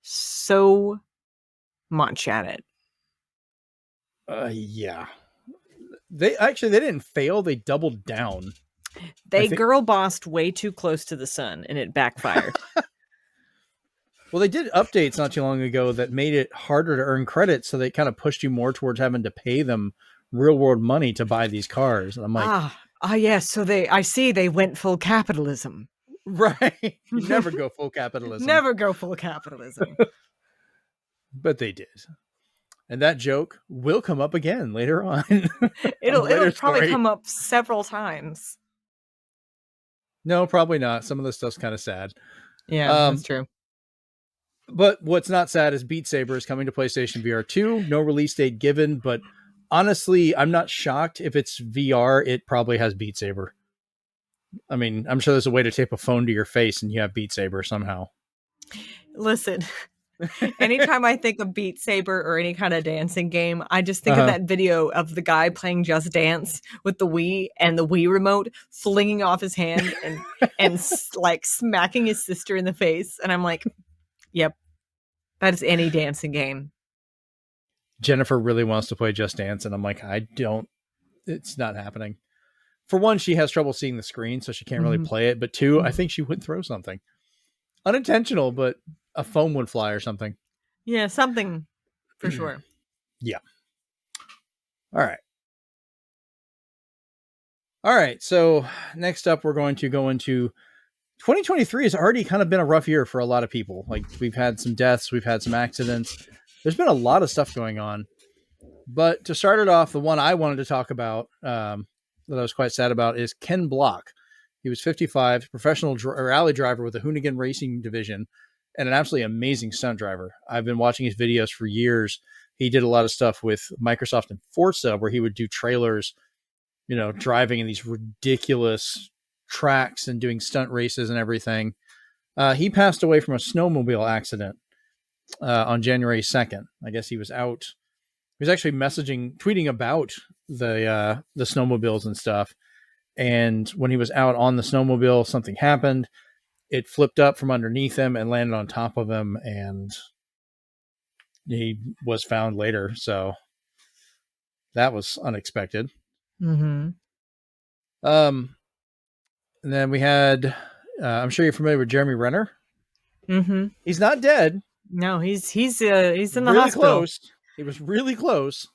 so much at it. Yeah. They didn't fail, they doubled down. They girl bossed way too close to the sun and it backfired. Well, they did updates not too long ago that made it harder to earn credit, so they kind of pushed you more towards having to pay them real world money to buy these cars. And I'm like, yes. So I see they went full capitalism. Right. You never go full capitalism. Never go full capitalism. But they did. And that joke will come up again later on. It'll probably come up several times. No, probably not. Some of this stuff's kind of sad. Yeah, that's true. But what's not sad is Beat Saber is coming to PlayStation VR 2. No release date given, but honestly, I'm not shocked. If it's VR, it probably has Beat Saber. I mean, I'm sure there's a way to tape a phone to your face and you have Beat Saber somehow. Listen, anytime I think of Beat Saber or any kind of dancing game, I just think of that video of the guy playing Just Dance with the Wii and the Wii remote flinging off his hand and like smacking his sister in the face. And I'm like, yep, that is any dancing game. Jennifer really wants to play Just Dance, and I'm like, it's not happening. For one, she has trouble seeing the screen, so she can't really play it. But two, I think she would throw something. Unintentional, but a foam would fly or something. Yeah, something for sure. Yeah. All right. So next up, we're going to go into 2023 has already kind of been a rough year for a lot of people. Like we've had some deaths, we've had some accidents. There's been a lot of stuff going on. But to start it off, the one I wanted to talk about that I was quite sad about is Ken Block. He was 55, professional rally driver with the Hoonigan Racing Division, and an absolutely amazing stunt driver. I've been watching his videos for years. He did a lot of stuff with Microsoft and Forza where he would do trailers, driving in these ridiculous tracks and doing stunt races and everything. He passed away from a snowmobile accident on January 2nd. I guess he was out. He was actually tweeting about the snowmobiles and stuff. And when he was out on the snowmobile, something happened. It flipped up from underneath him and landed on top of him, and he was found later. So that was unexpected. Mm-hmm. And then we had, I'm sure you're familiar with Jeremy Renner. Mm-hmm. He's not dead. No, he's in the really hospital. Close. He was really close.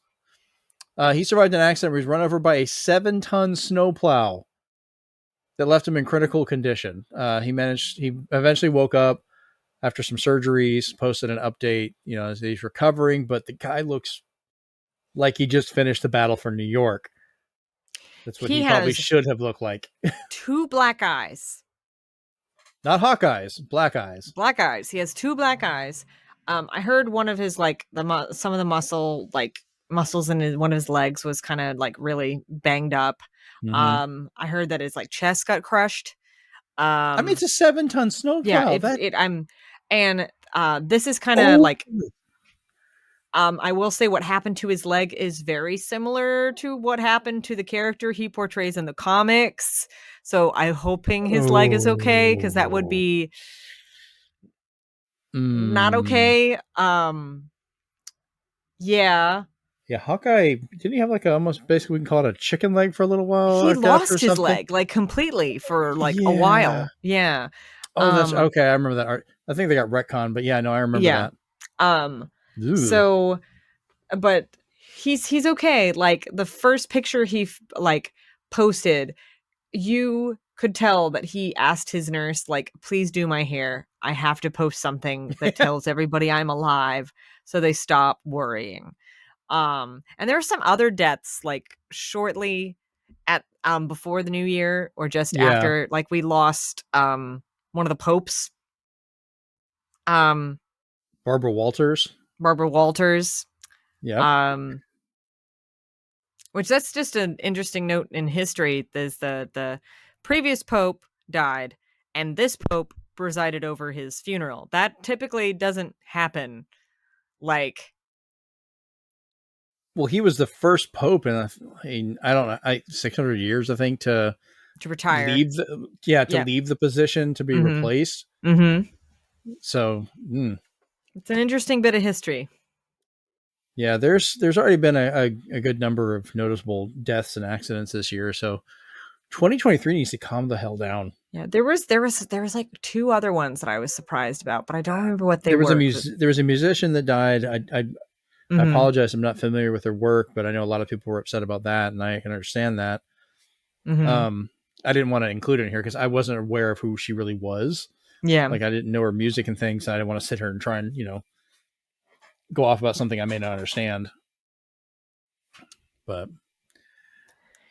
He survived an accident where he was run over by a 7-ton snowplow that left him in critical condition. He eventually woke up after some surgeries, posted an update, as he's recovering, but the guy looks like he just finished the battle for New York. That's what he probably should have looked like. 2 black eyes. Not hawk eyes, black eyes. Black eyes. He has 2 black eyes. I heard one of his, some of the muscles in one of his legs was kind of really banged up. Mm-hmm. I heard that his chest got crushed. It's a 7-ton snowplow. Yeah, this is kind of I will say what happened to his leg is very similar to what happened to the character he portrays in the comics. So I'm hoping his leg is okay, because that would be not okay. Yeah. Yeah, Hawkeye, didn't he have almost basically we can call it a chicken leg for a little while? He lost his leg completely for a while. Yeah. Oh, that's okay. I remember that art. I think they got retconned, but yeah, no, I remember Yeah. that. Ooh. So, but he's okay. Like the first picture he like posted, you could tell that he asked his nurse, like, please do my hair. I have to post something that tells everybody I'm alive so they stop worrying. And there were some other deaths like shortly at before the new year or just Yeah. after, like we lost one of the popes. Um Barbara Walters. Barbara Walters. Yep. Um which that's just an interesting note in history. There's the previous pope died and this pope presided over his funeral. That typically doesn't happen. Like, Well, he was the first pope in I don't know, 600 years, I think, to to retire. leave to Yeah. leave the position to be Mhm. replaced. Mhm. So, It's an interesting bit of history. yeah, there's already been a good number of noticeable deaths and accidents this year. So 2023 needs to calm the hell down. Yeah, there was like two other ones that I was surprised about, but I don't remember what they There was were. there was a musician that died. I Mhm. apologize. I'm not familiar with her work, but I know a lot of people were upset about that, and I can understand that. Mhm. I didn't want to include it in here because I wasn't aware of who she really was. Yeah. Like I didn't know her music and things. And I didn't want to sit here and try and go off about something I may not understand. But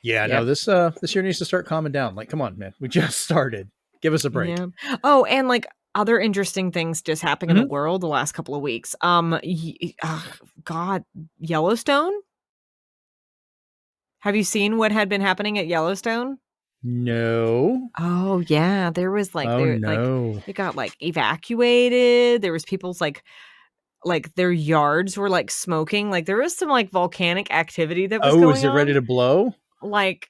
yeah, no, Yep. this year needs to start calming down. Like, come on, man, we just started. Give us a break. Yeah. Oh, and like other interesting things just happening in the world the last couple of weeks. God, Yellowstone. Have you seen what had been happening at Yellowstone? No. Oh yeah, there was like Oh there like no. it got like evacuated. There was people's like their yards were like smoking. Like there was some like volcanic activity that was Oh, is going it ready on. to blow? Like,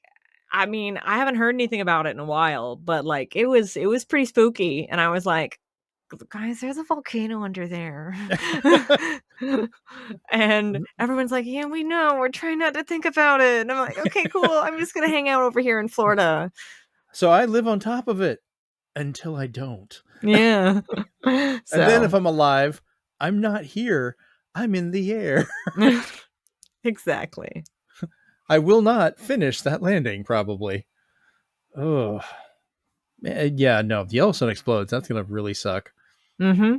I mean, I haven't heard anything about it in a while, but like it was pretty spooky. And I was like, guys, there's a volcano under there. And everyone's like, yeah, we know. We're trying not to think about it. And I'm like, okay, cool. I'm just gonna hang out over here in Florida. So I live on top of it until I don't. Yeah. And then if So I'm alive, I'm not here. I'm in the air. exactly. I will not finish that landing, probably. Oh, yeah, no. If Yellowstone explodes, that's going to really suck. Mm-hmm.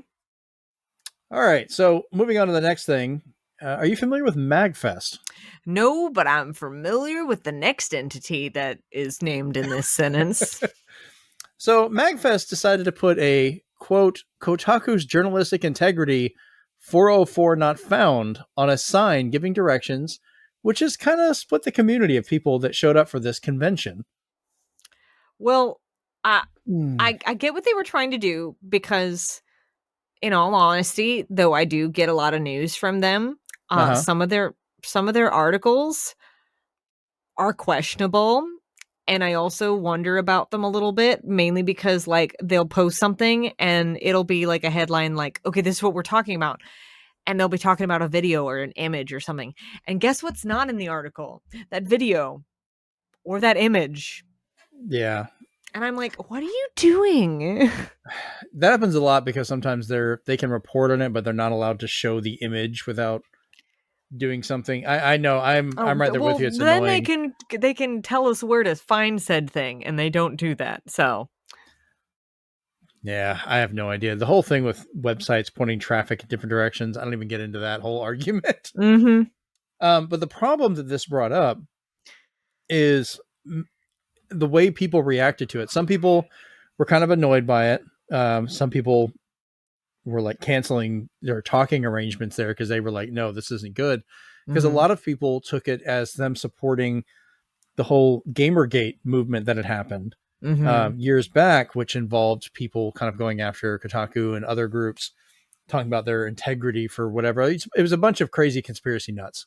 All right. So moving on to the next thing. Are you familiar with MAGFest? No, but I'm familiar with the next entity that is named in this sentence. So MAGFest decided to put a quote, Kotaku's journalistic integrity 404 not found on a sign giving directions, which has kind of split the community of people that showed up for this convention. Well, I get what they were trying to do because, in all honesty, though I do get a lot of news from them, Uh-huh. some of their articles are questionable. And I also wonder about them a little bit, mainly because like they'll post something and it'll be like a headline like, okay, this is what we're talking about. And they'll be talking about a video or an image or something. And guess what's not in the article? That video or that image. Yeah. And I'm like, what are you doing? That happens a lot because sometimes they can report on it, but they're not allowed to show the image without doing something. I know I'm right there with well, you. It's then annoying. they can tell us where to find said thing, and they don't do that. So Yeah, I have no idea. The whole thing with websites pointing traffic in different directions, I don't even get into that whole argument. mm-hmm. But the problem that this brought up is the way people reacted to it. Some people were kind of annoyed by it. Some people were like canceling their talking arrangements there because they were like, no, this isn't good. Because a lot of people took it as them supporting the whole Gamergate movement that had happened years back, which involved people kind of going after Kotaku and other groups, talking about their integrity for whatever. It was a bunch of crazy conspiracy nuts.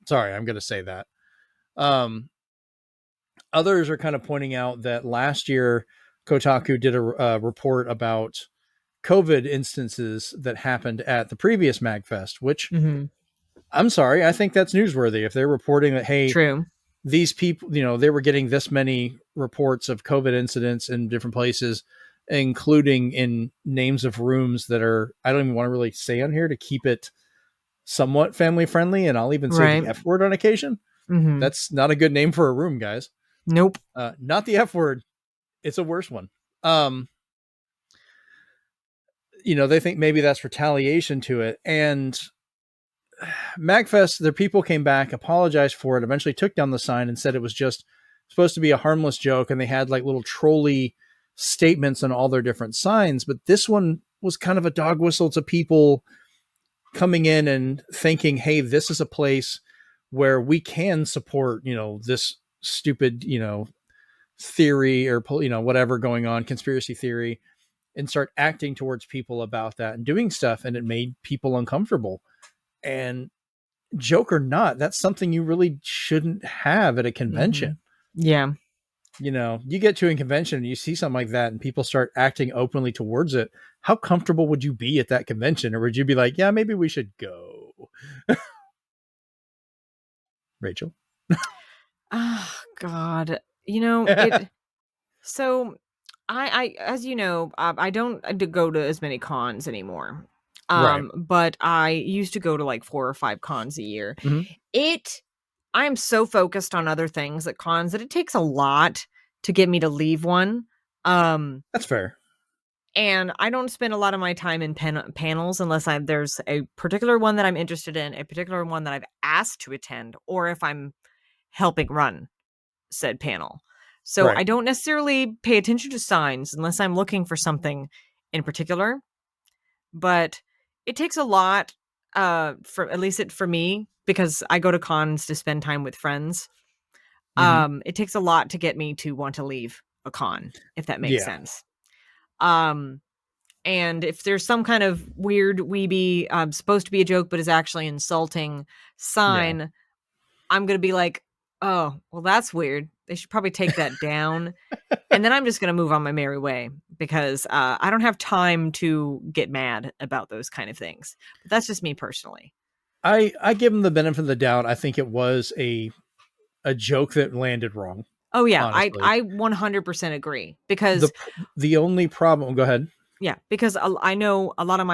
Sorry, I'm going to say that. Others are kind of pointing out that last year Kotaku did a report about COVID instances that happened at the previous MAGFest, which I'm sorry, I think that's newsworthy. If they're reporting that, hey, True. These people, they were getting this many reports of COVID incidents in different places, including in names of rooms that are, I don't even want to really say on here to keep it somewhat family friendly. And I'll even say Right. the F word on occasion. Mm-hmm. That's not a good name for a room, guys. Nope. Not the F word. It's a worse one. They think maybe that's retaliation to it. And MAGFest, their people came back, apologized for it, eventually took down the sign and said it was just supposed to be a harmless joke. And they had like little trolly statements on all their different signs. But this one was kind of a dog whistle to people coming in and thinking, hey, this is a place where we can support, this stupid, theory or, whatever going on, conspiracy theory, and start acting towards people about that and doing stuff. And it made people uncomfortable. And joke or not, that's something you really shouldn't have at a convention. Mm-hmm. Yeah. You get to a convention and you see something like that and people start acting openly towards it. How comfortable would you be at that convention? Or would you be like, yeah, maybe we should go? Rachel? Oh, God. So I as you know, I don't go to as many cons anymore. Right. But I used to go to like 4 or 5 cons a year. Mm-hmm. I'm so focused on other things at cons that it takes a lot to get me to leave one. That's fair. And I don't spend a lot of my time in panels unless there's a particular one that I'm interested in, a particular one that I've asked to attend, or if I'm helping run said panel. So Right. I don't necessarily pay attention to signs unless I'm looking for something in particular. But it takes a lot, for at least for me, because I go to cons to spend time with friends. Mm-hmm. It takes a lot to get me to want to leave a con, if that makes Yeah. sense. And if there's some kind of weird weeby, supposed to be a joke but is actually insulting sign, Yeah. I'm gonna be like, oh, well, that's weird. They should probably take that down. And then I'm just gonna move on my merry way because I don't have time to get mad about those kind of things. But that's just me personally. I give them the benefit of the doubt. I think it was a joke that landed wrong. Oh yeah, Honestly, I 100% agree because the only problem. Go ahead. yeah, because I know a lot of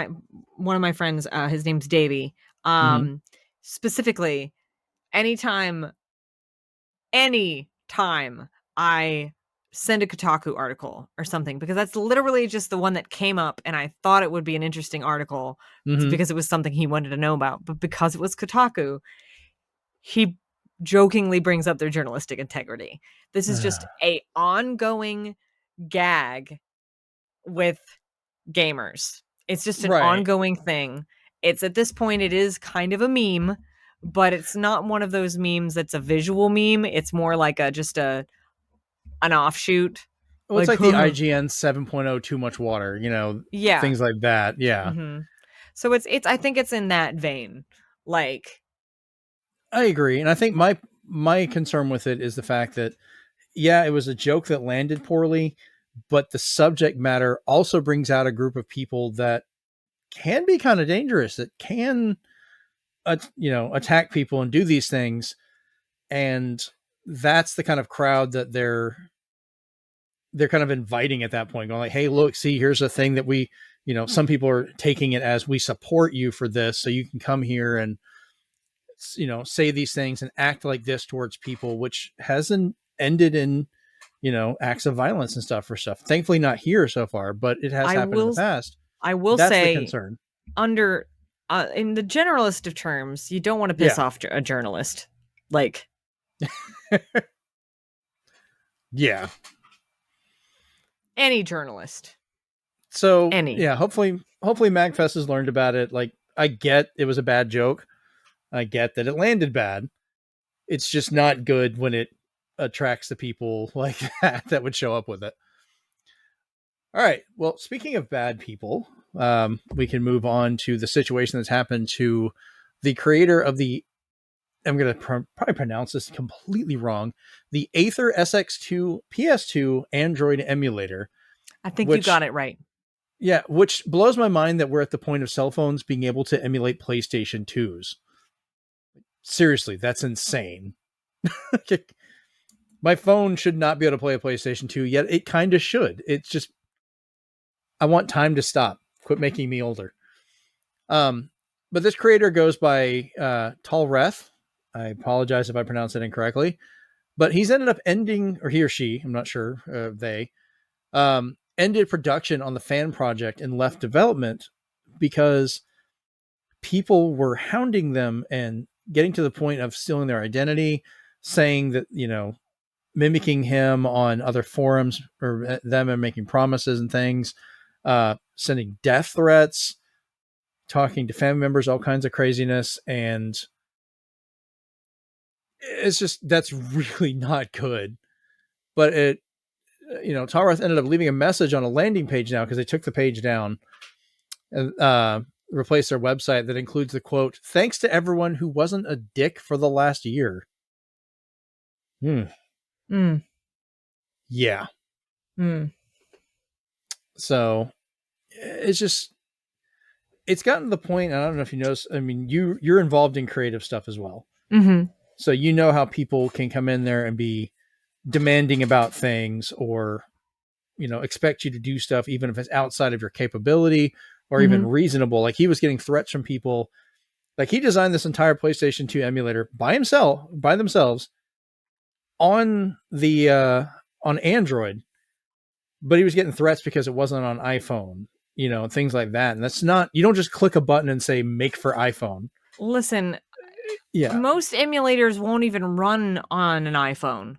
one of my friends, his name's Davey. Mm-hmm. Specifically, anytime I send a Kotaku article or something, because that's literally just the one that came up and I thought it would be an interesting article Mm-hmm. because it was something he wanted to know about. But because it was Kotaku, he jokingly brings up their journalistic integrity. This is just a ongoing gag with gamers. It's just an Right. ongoing thing. It's at this point, it is kind of a meme, but it's not one of those memes that's a visual meme. It's more like an offshoot. Well, it's like the IGN 7.0 too much water, Yeah. things like that. Yeah. Mm-hmm. So it's I think it's in that vein. Like, I agree. And I think my concern with it is the fact that, yeah, it was a joke that landed poorly, but the subject matter also brings out a group of people that can be kind of dangerous, that can, attack people and do these things. And that's the kind of crowd that they're kind of inviting at that point, going like, hey, look, see, here's a thing that we, some people are taking it as we support you for this. So you can come here and, say these things and act like this towards people, which hasn't ended in, acts of violence and stuff for stuff. Thankfully not here so far, but it has happened in the past. I will That's the say concern. under, in the generalist of terms, you don't want to piss off a journalist. Like, yeah. Any journalist. So Any. yeah, hopefully MAGFest has learned about it. Like, I get it was a bad joke. I get that it landed bad. It's just not good when it attracts the people like that would show up with it. All right. Well, speaking of bad people, we can move on to the situation that's happened to the creator of the, I'm going to probably pronounce this completely wrong, the Aether SX2 PS2 Android emulator. I think you got it right. Yeah, which blows my mind that we're at the point of cell phones being able to emulate PlayStation 2s. Seriously, that's insane. My phone should not be able to play a PlayStation 2, yet it kind of should. It's just I want time to stop. Quit making me older. But this creator goes by Talreth. I apologize if I pronounce it incorrectly, but he's ended up ending, or he or she, I'm not sure, they ended production on the fan project and left development because people were hounding them and getting to the point of stealing their identity, saying that, mimicking him on other forums or them and making promises and things, sending death threats, talking to family members, all kinds of craziness. And it's just, that's really not good. But Talrath ended up leaving a message on a landing page now because they took the page down and replaced their website that includes the quote, "Thanks to everyone who wasn't a dick for the last year." Yeah. So it's gotten to the point, I don't know if you notice, I mean, you're involved in creative stuff as well. So you know how people can come in there and be demanding about things or, expect you to do stuff, even if it's outside of your capability or even reasonable. Like he was getting threats from people. Like he designed this entire PlayStation 2 emulator by themselves on on Android, but he was getting threats because it wasn't on iPhone, things like that. And that's not, you don't just click a button and say, make for iPhone. Listen, yeah, most emulators won't even run on an iPhone.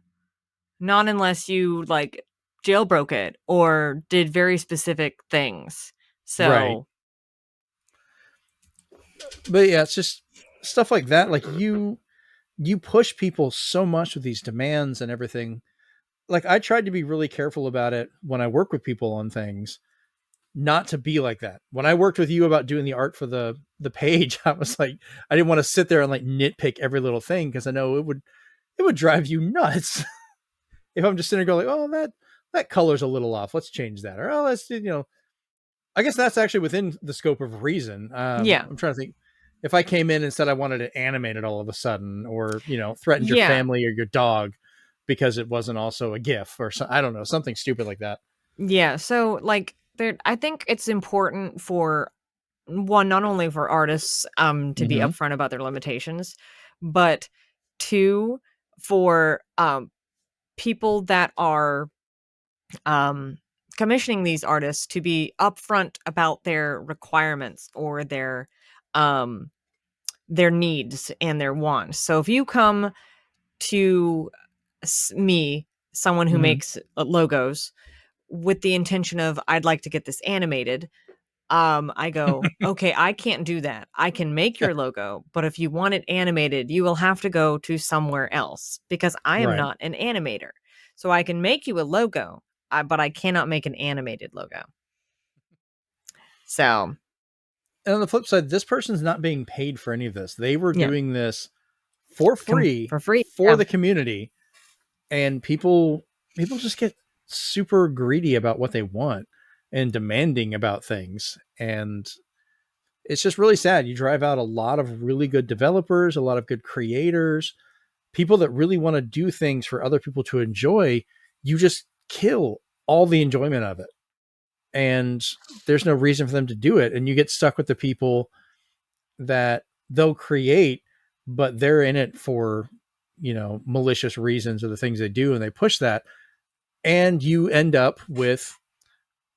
Not unless you like jailbroke it or did very specific things. So, right. But yeah, it's just stuff like that. Like you push people so much with these demands and everything. Like I tried to be really careful about it when I work with people on things, not to be like that. When I worked with you about doing the art for the page, I was like, I didn't want to sit there and like nitpick every little thing because I know it would drive you nuts if I'm just sitting there going like, oh, that color's a little off. Let's change that. Or, oh, let's, I guess that's actually within the scope of reason. yeah. I'm trying to think if I came in and said I wanted to animate it all of a sudden, or, threatened your family or your dog because it wasn't also a GIF or I don't know, something stupid like that. Yeah. So like I think it's important for one, not only for artists to be upfront about their limitations, but two, for people that are commissioning these artists to be upfront about their requirements or their needs and their wants. So if you come to me, someone who makes logos, with the intention of I'd like to get this animated, I go, okay, I can't do that. I can make your logo, but if you want it animated, you will have to go to somewhere else because I am Right. not an animator. So I can make you a logo, but I cannot make an animated logo. So, and on the flip side, this person's not being paid for any of this. They were doing this for free for the community, and people just get super greedy about what they want and demanding about things. And it's just really sad. You drive out a lot of really good developers, a lot of good creators, people that really want to do things for other people to enjoy. You just kill all the enjoyment of it. And there's no reason for them to do it. And you get stuck with the people that they'll create, but they're in it for, malicious reasons or the things they do. And they push that. And you end up with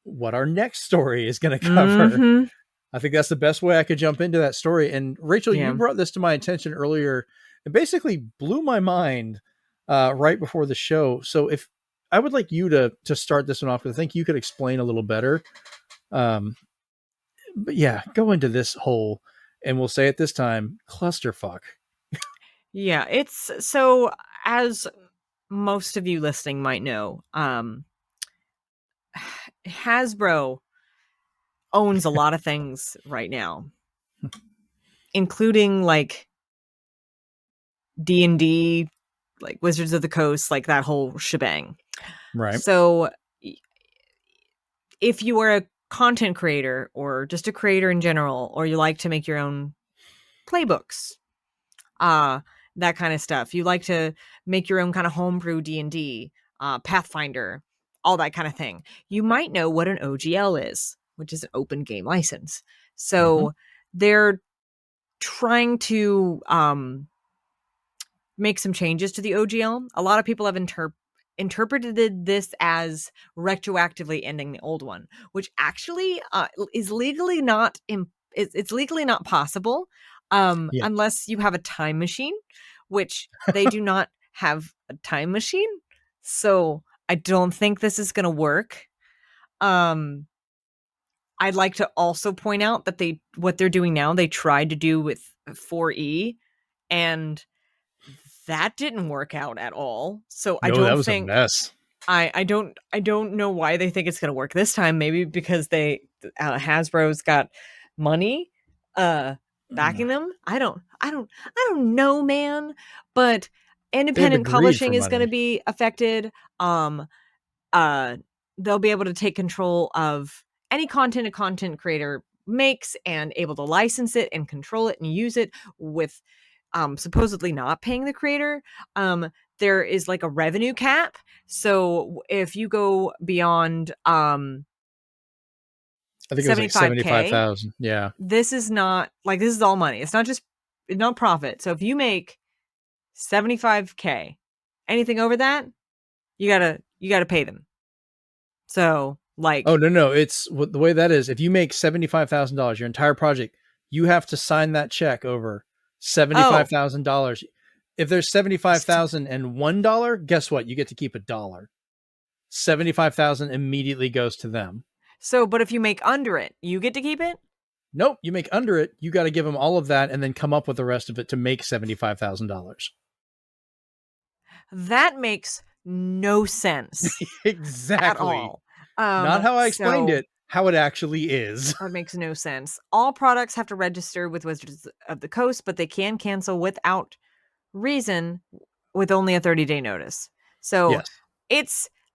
what our next story is going to cover. I think that's the best way I could jump into that story. And Rachel, you brought this to my attention earlier. It basically blew my mind right before the show. So if I would like you to start this one off, because I think you could explain a little better. But yeah, go into this whole, and we'll say it this time, clusterfuck. Yeah, it's so, as most of you listening might know, Hasbro owns a lot of things right now, including like D&D, like Wizards of the Coast, like that whole shebang. Right. So if you are a content creator or just a creator in general, or you like to make your own playbooks, that kind of stuff, you like to make your own kind of homebrew D&D, Pathfinder, all that kind of thing. You might know what an OGL is, which is an open game license. So they're trying to make some changes to the OGL. A lot of people have interpreted this as retroactively ending the old one, which actually is legally not it's legally not possible unless you have a time machine, which they do not have a time machine. So I don't think this is going to work. I'd like to also point out that what they're doing now, they tried to do with 4E, and that didn't work out at all. So I don't that was think a mess. I don't know why they think it's going to work this time. Maybe because Hasbro's got money backing them. I don't know, man. But independent publishing is going to be affected. They'll be able to take control of any content a content creator makes and able to license it and control it and use it with supposedly not paying the creator. There is like a revenue cap. So if you go beyond I think it was like 75,000. Yeah. This is all money. It's not profit. So if you make 75K, anything over that, you gotta pay them. So like, oh no, it's the way that is. If you make $75,000, your entire project, you have to sign that check over $75,000. If there's $75,001, guess what? You get to keep $1. 75,000 immediately goes to them. So, but if you make under it, you get to keep it? Nope. You make under it, you got to give them all of that and then come up with the rest of it to make $75,000. That makes no sense. Exactly. At all. Not how I explained it, how it actually is. That makes no sense. All products have to register with Wizards of the Coast, but they can cancel without reason with only a 30-day notice. So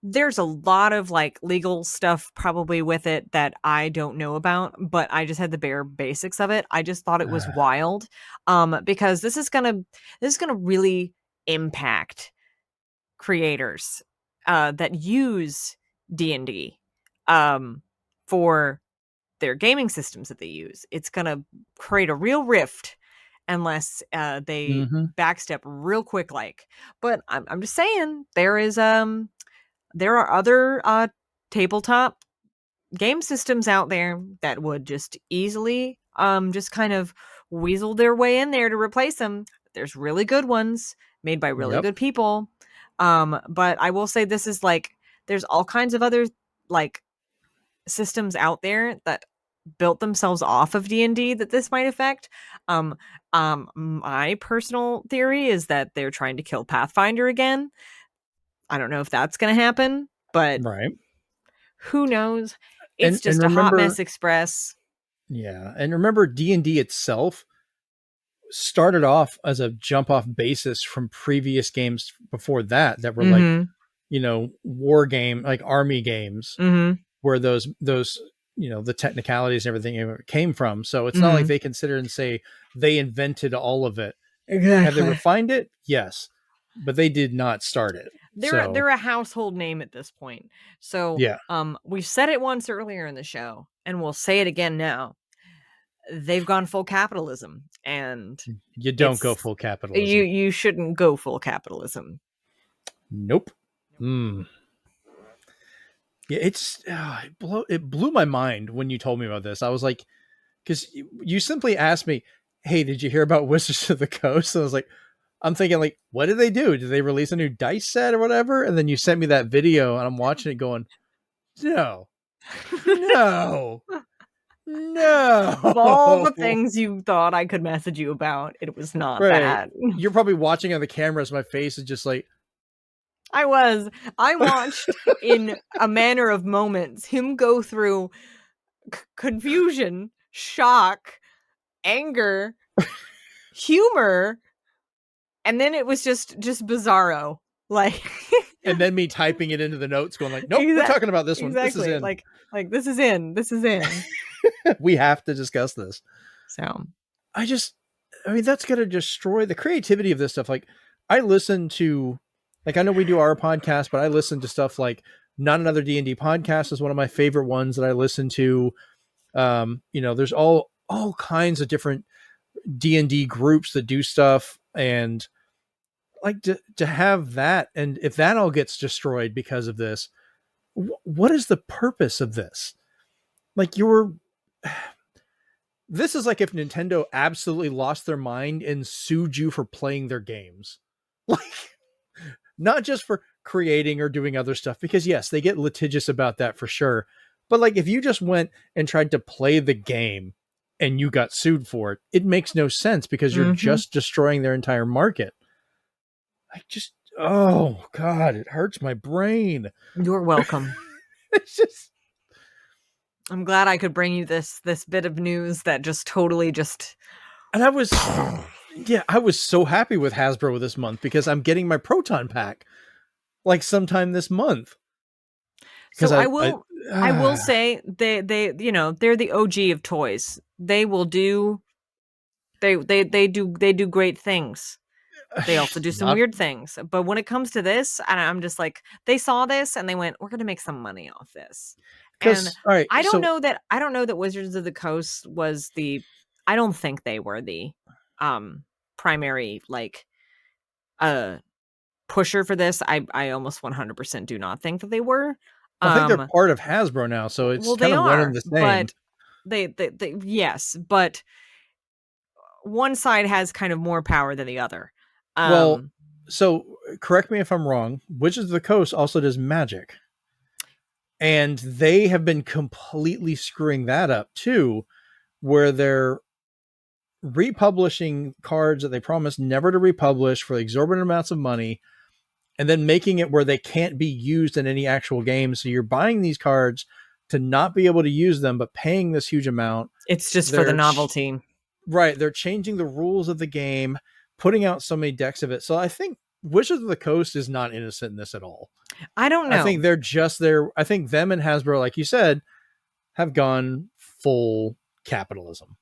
there's a lot of like legal stuff probably with it that I don't know about, but I just had the bare basics of it. I just thought it was wild because this is gonna really impact creators that use D&D for their gaming systems that they use. It's gonna create a real rift unless they backstep real quick. But I'm just saying there are other tabletop game systems out there that would just easily just kind of weasel their way in there to replace them. There's really good ones made by really good people. But I will say this is there's all kinds of other systems out there that built themselves off of D&D that this might affect. My personal theory is that they're trying to kill Pathfinder again. I don't know if that's going to happen, but who knows? It's just a hot mess express. Yeah. And remember, D&D itself started off as a jump off basis from previous games before that were war game, like army games, where those, the technicalities and everything came from. So it's not like they consider and say they invented all of it. Exactly. Have they refined it? Yes. But they did not start it. They're a household name at this point. So we've said it once earlier in the show, and we'll say it again now. They've gone full capitalism, and you don't go full capitalism. You shouldn't go full capitalism. Nope. Yeah, it blew my mind when you told me about this. I was like, because you simply asked me, "Hey, did you hear about Wizards of the Coast?" And I was like, I'm thinking, what did they do? Did they release a new dice set or whatever? And then you sent me that video, and I'm watching it going, no. Of all the things you thought I could message you about, it was not that. You're probably watching on the cameras. My face is just like, I watched in a manner of moments him go through confusion, shock, anger, humor, and then it was just bizarro. And then me typing it into the notes going nope, we're talking about this one. This is in. This is in. This is in. We have to discuss this. So that's going to destroy the creativity of this stuff. I listen to, I know we do our podcast, but I listen to stuff like Not Another D&D Podcast is one of my favorite ones that I listen to. There's all kinds of different D&D groups that do stuff, and like to have that, and if that all gets destroyed because of this, what is the purpose of this? Like this is like if Nintendo absolutely lost their mind and sued you for playing their games. Like, not just for creating or doing other stuff, because yes, they get litigious about that for sure. But like, if you just went and tried to play the game and you got sued for it, it makes no sense, because you're just destroying their entire market. Oh God, it hurts my brain. You're welcome. It's just, I'm glad I could bring you this bit of news that just totally just. And I was so happy with Hasbro this month, because I'm getting my Proton pack like sometime this month. So I will say they they're the OG of toys. They will do they do great things. They also do some weird things. But when it comes to this, I'm just like, they saw this and they went, we're going to make some money off this. And I don't know that Wizards of the Coast was I don't think they were the primary pusher for this. I almost 100% do not think that they were. I think they're part of Hasbro now, so it's kind of one and the same. But yes, but one side has kind of more power than the other. So correct me if I'm wrong, Wizards of the Coast also does Magic. And they have been completely screwing that up too, where they're republishing cards that they promised never to republish for exorbitant amounts of money, and then making it where they can't be used in any actual game. So you're buying these cards to not be able to use them, but paying this huge amount. It's just for the novelty. Right. They're changing the rules of the game, putting out so many decks of it. So I think Wizards of the Coast is not innocent in this at all. I don't know. I think they're just there. I think them and Hasbro, like you said, have gone full capitalism.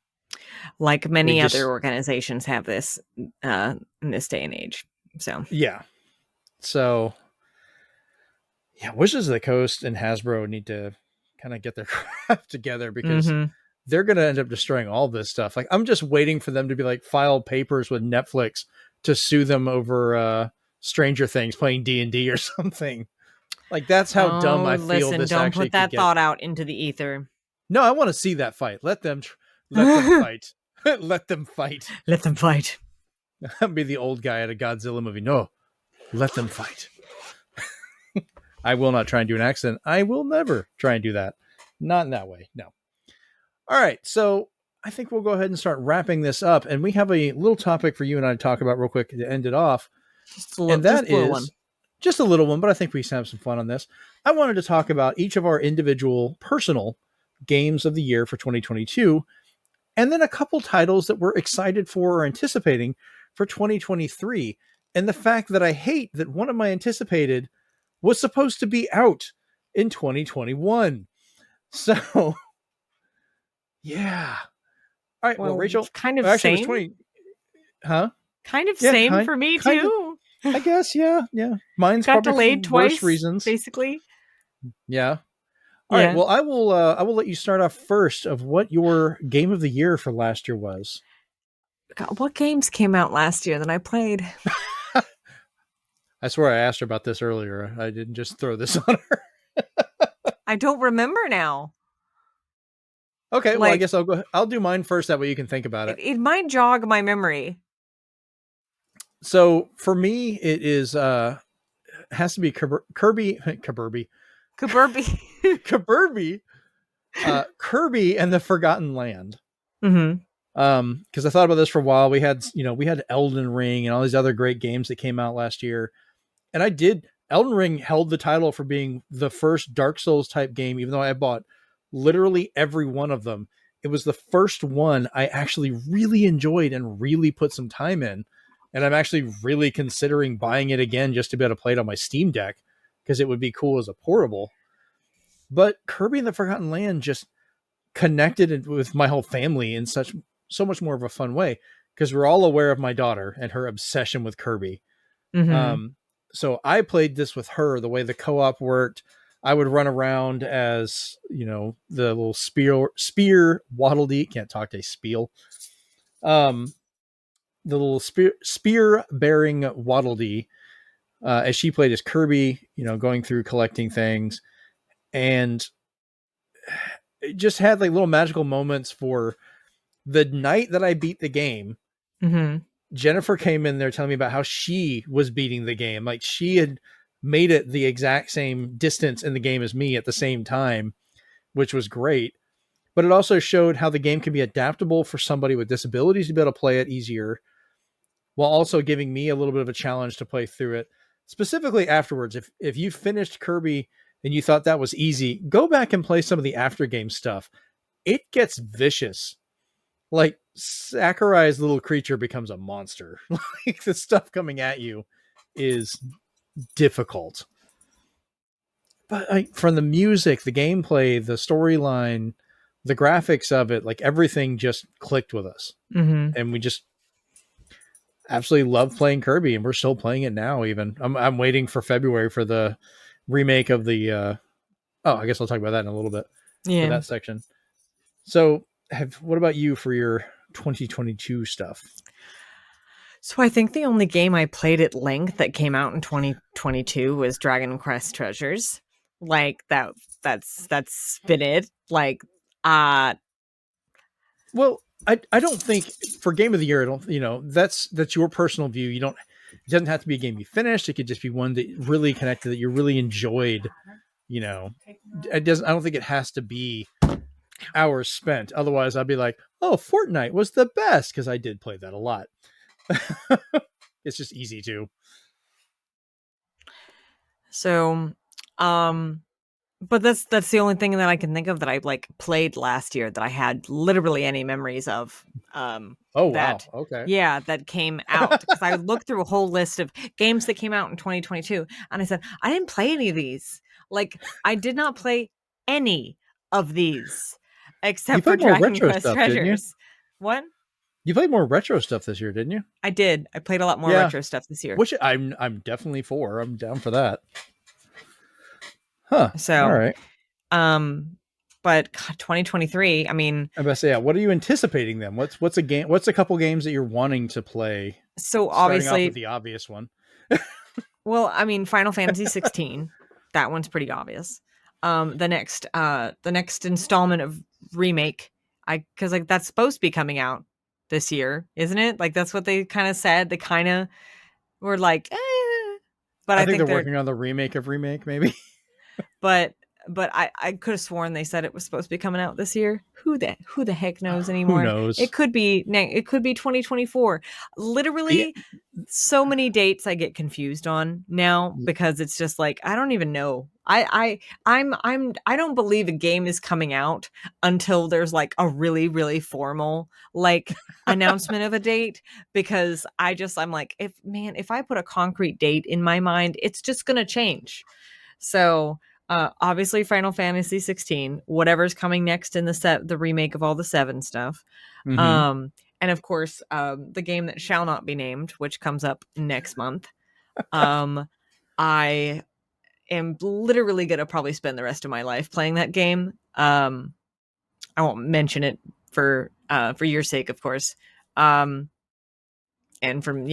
Like many other organizations have this in this day and age. So yeah. So yeah, Wizards of the Coast and Hasbro need to kind of get their crap together, because they're going to end up destroying all this stuff. Like, I'm just waiting for them to be like, file papers with Netflix to sue them over Stranger Things playing D&D or something. Like, that's how dumb I feel. This don't put that thought out into the ether. No, I want to see that fight. Let them fight. Let them fight. Let them fight. I'll be the old guy at a Godzilla movie. No, let them fight. I will not try and do an accent. I will never try and do that. Not in that way. No. All right. So I think we'll go ahead and start wrapping this up. And we have a little topic for you and I to talk about real quick to end it off. Just a little one, but I think we have some fun on this. I wanted to talk about each of our individual personal games of the year for 2022, and then a couple titles that we're excited for or anticipating for 2023. And the fact that I hate that one of my anticipated was supposed to be out in 2021. So, yeah. All right. Well, Rachel, kind of same. Kind of same for me too. I guess, yeah. Mine's got delayed twice, reasons, basically. Yeah. All right. Well, I will let you start off first of what your game of the year for last year was. God, what games came out last year that I played? I swear I asked her about this earlier. I didn't just throw this on her. I don't remember now. Okay, well, I guess I'll do mine first. That way you can think about it. It might jog my memory. So for me, it is has to be Kirby and the Forgotten Land. Because I thought about this for a while. We had Elden Ring and all these other great games that came out last year, and Elden Ring held the title for being the first Dark Souls type game, even though I bought literally every one of them. It was the first one I actually really enjoyed and really put some time in. And I'm actually really considering buying it again just to be able to play it on my Steam Deck, because it would be cool as a portable. But Kirby and the Forgotten Land just connected with my whole family in so much more of a fun way, because we're all aware of my daughter and her obsession with Kirby. So I played this with her, the way the co-op worked. I would run around as, the little spear Waddle Dee. Can't talk to Spiel. The little spear bearing Waddle Dee, as she played as Kirby, going through collecting things, and it just had like little magical moments. For the night that I beat the game, Jennifer came in there telling me about how she was beating the game. Like, she had made it the exact same distance in the game as me at the same time, which was great. But it also showed how the game can be adaptable for somebody with disabilities to be able to play it easier, while also giving me a little bit of a challenge to play through it. Specifically afterwards, if you finished Kirby and you thought that was easy, go back and play some of the after game stuff. It gets vicious. Like, Sakurai's little creature becomes a monster. Like, the stuff coming at you is difficult. But from the music, the gameplay, the storyline, the graphics of it, like, everything just clicked with us. And we just absolutely love playing Kirby, and we're still playing it now. Even I'm waiting for February for the remake of the I guess I'll talk about that in a little bit for that section. So what about you for your 2022 stuff? So I think the only game I played at length that came out in 2022 was Dragon Quest Treasures. Like, that's been it. Like, well, I don't think for game of the year, I don't, that's your personal view. It doesn't have to be a game you finished. It could just be one that really connected, that you really enjoyed. I don't think it has to be hours spent. Otherwise I'd be like, oh, Fortnite was the best, because I did play that a lot. It's just easy to. So, but that's the only thing that I can think of that I like played last year that I had literally any memories of. Oh, that, wow. Okay. Yeah, that came out, because I looked through a whole list of games that came out in 2022, and I said, I didn't play any of these. Like, I did not play any of these except for Dragon Quest Treasures. What? You played more retro stuff this year, didn't you? I did. I played a lot more retro stuff this year, which I'm definitely for. I'm down for that. Huh. So, all right. But God, 2023. I mean, I best say, yeah. What are you anticipating then? What's a game? What's a couple games that you're wanting to play? So obviously, starting off with the obvious one. Well, I mean, Final Fantasy 16. That one's pretty obvious. The next installment of remake, because like that's supposed to be coming out this year, isn't it? Like, that's what they kind of said. They kind of were like, but I think they're working on the remake of remake, maybe. But I could have sworn they said it was supposed to be coming out this year. Who the heck knows anymore? Who knows? It could be 2024. Literally, so many dates I get confused on now, because it's just like, I don't even know. I don't believe a game is coming out until there's like a really, really formal like announcement of a date, because I'm like, if I put a concrete date in my mind, it's just gonna change. So obviously Final Fantasy 16, whatever's coming next in the remake of all the 7 stuff. And of course, the game that shall not be named, which comes up next month. I am literally going to probably spend the rest of my life playing that game. I won't mention it for your sake, of course. And from,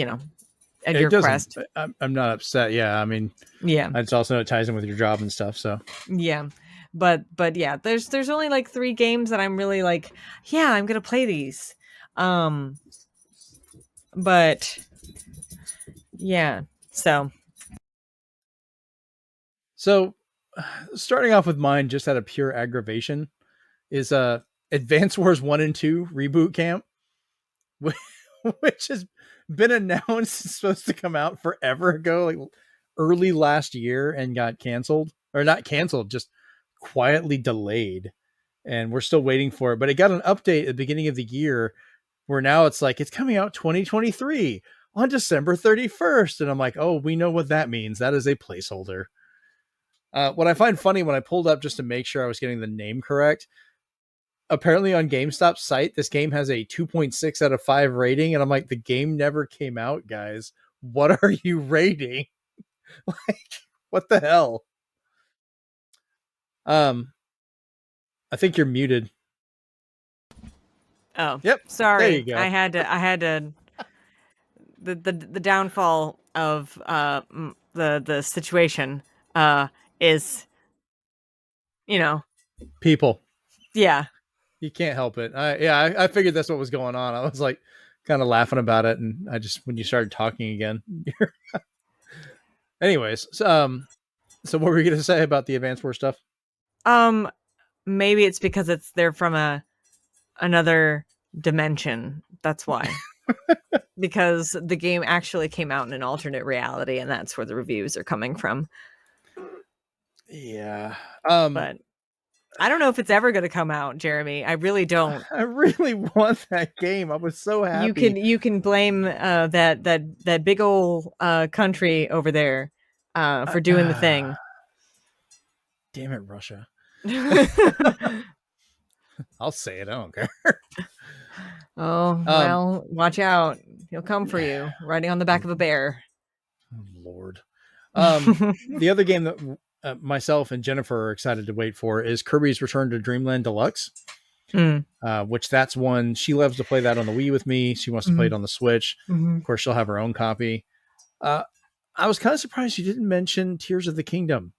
at your quest. I'm not upset. Yeah. I mean, yeah, it's also, it ties in with your job and stuff. So yeah, but yeah, there's only like 3 games that I'm really like, yeah, I'm gonna play these. But yeah, so starting off with mine, just out of pure aggravation, is Advance Wars 1 and 2 Reboot Camp, which has been announced, it's supposed to come out forever ago, like early last year, and got canceled, or not canceled, just quietly delayed, and we're still waiting for it. But it got an update at the beginning of the year where now it's like, it's coming out 2023 on December 31st, and I'm like, oh, we know what that means. That is a placeholder. What I find funny, when I pulled up just to make sure I was getting the name correct, apparently on GameStop's site, this game has a 2.6 out of 5 rating. And I'm like, the game never came out, guys. What are you rating? Like, what the hell? I think you're muted. Oh, Yep. There you sorry. go. I had to. The downfall of the situation is, People. yeah. You can't help it. I figured that's what was going on. I was like kind of laughing about it, and I just when you started talking again. Anyways, so what were you gonna say about the Advance Wars stuff? Maybe it's because they're from another dimension. That's why. Because the game actually came out in an alternate reality, and that's where the reviews are coming from. Yeah. But I don't know if it's ever going to come out, Jeremy. I really don't. I really want that game. I was so happy. You can blame that big old country over there for doing the thing. Damn it, Russia. I'll say it. I don't care. Oh, well, watch out. He'll come for you, riding on the back of a bear. Oh, Lord. The other game that myself and Jennifer are excited to wait for is Kirby's Return to Dreamland Deluxe, which that's one she loves to play that on the Wii with me. She wants to play it on the Switch. Of course, she'll have her own copy. I was kind of surprised you didn't mention Tears of the Kingdom.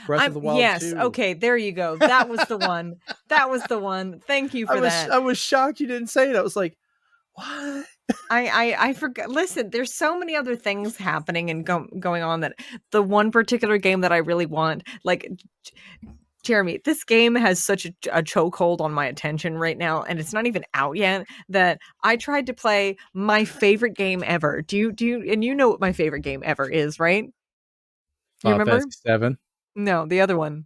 Breath of the Wild. Yes. 2. Okay. There you go. That was the one. That was the one. Thank you for that. I was shocked you didn't say it. I was like, what? I forgot. Listen, there's so many other things happening and going on that the one particular game that I really want, like, Jeremy, this game has such a chokehold on my attention right now, and it's not even out yet, that I tried to play my favorite game ever. Do you, and you know what my favorite game ever is, right? You remember? 7. No, the other one.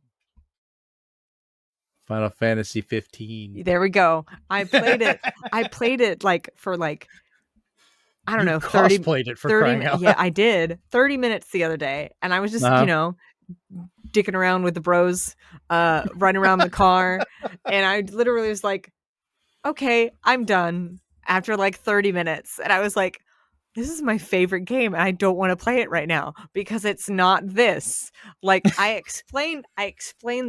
Final Fantasy 15. There we go. I played it. I played it for I don't know, 30 played it for 30 crying out. Yeah, I did. 30 minutes the other day, and I was just, dicking around with the bros, running around the car, and I literally was like, okay, I'm done after 30 minutes. And I was like, this is my favorite game, and I don't want to play it right now because it's not this. I explained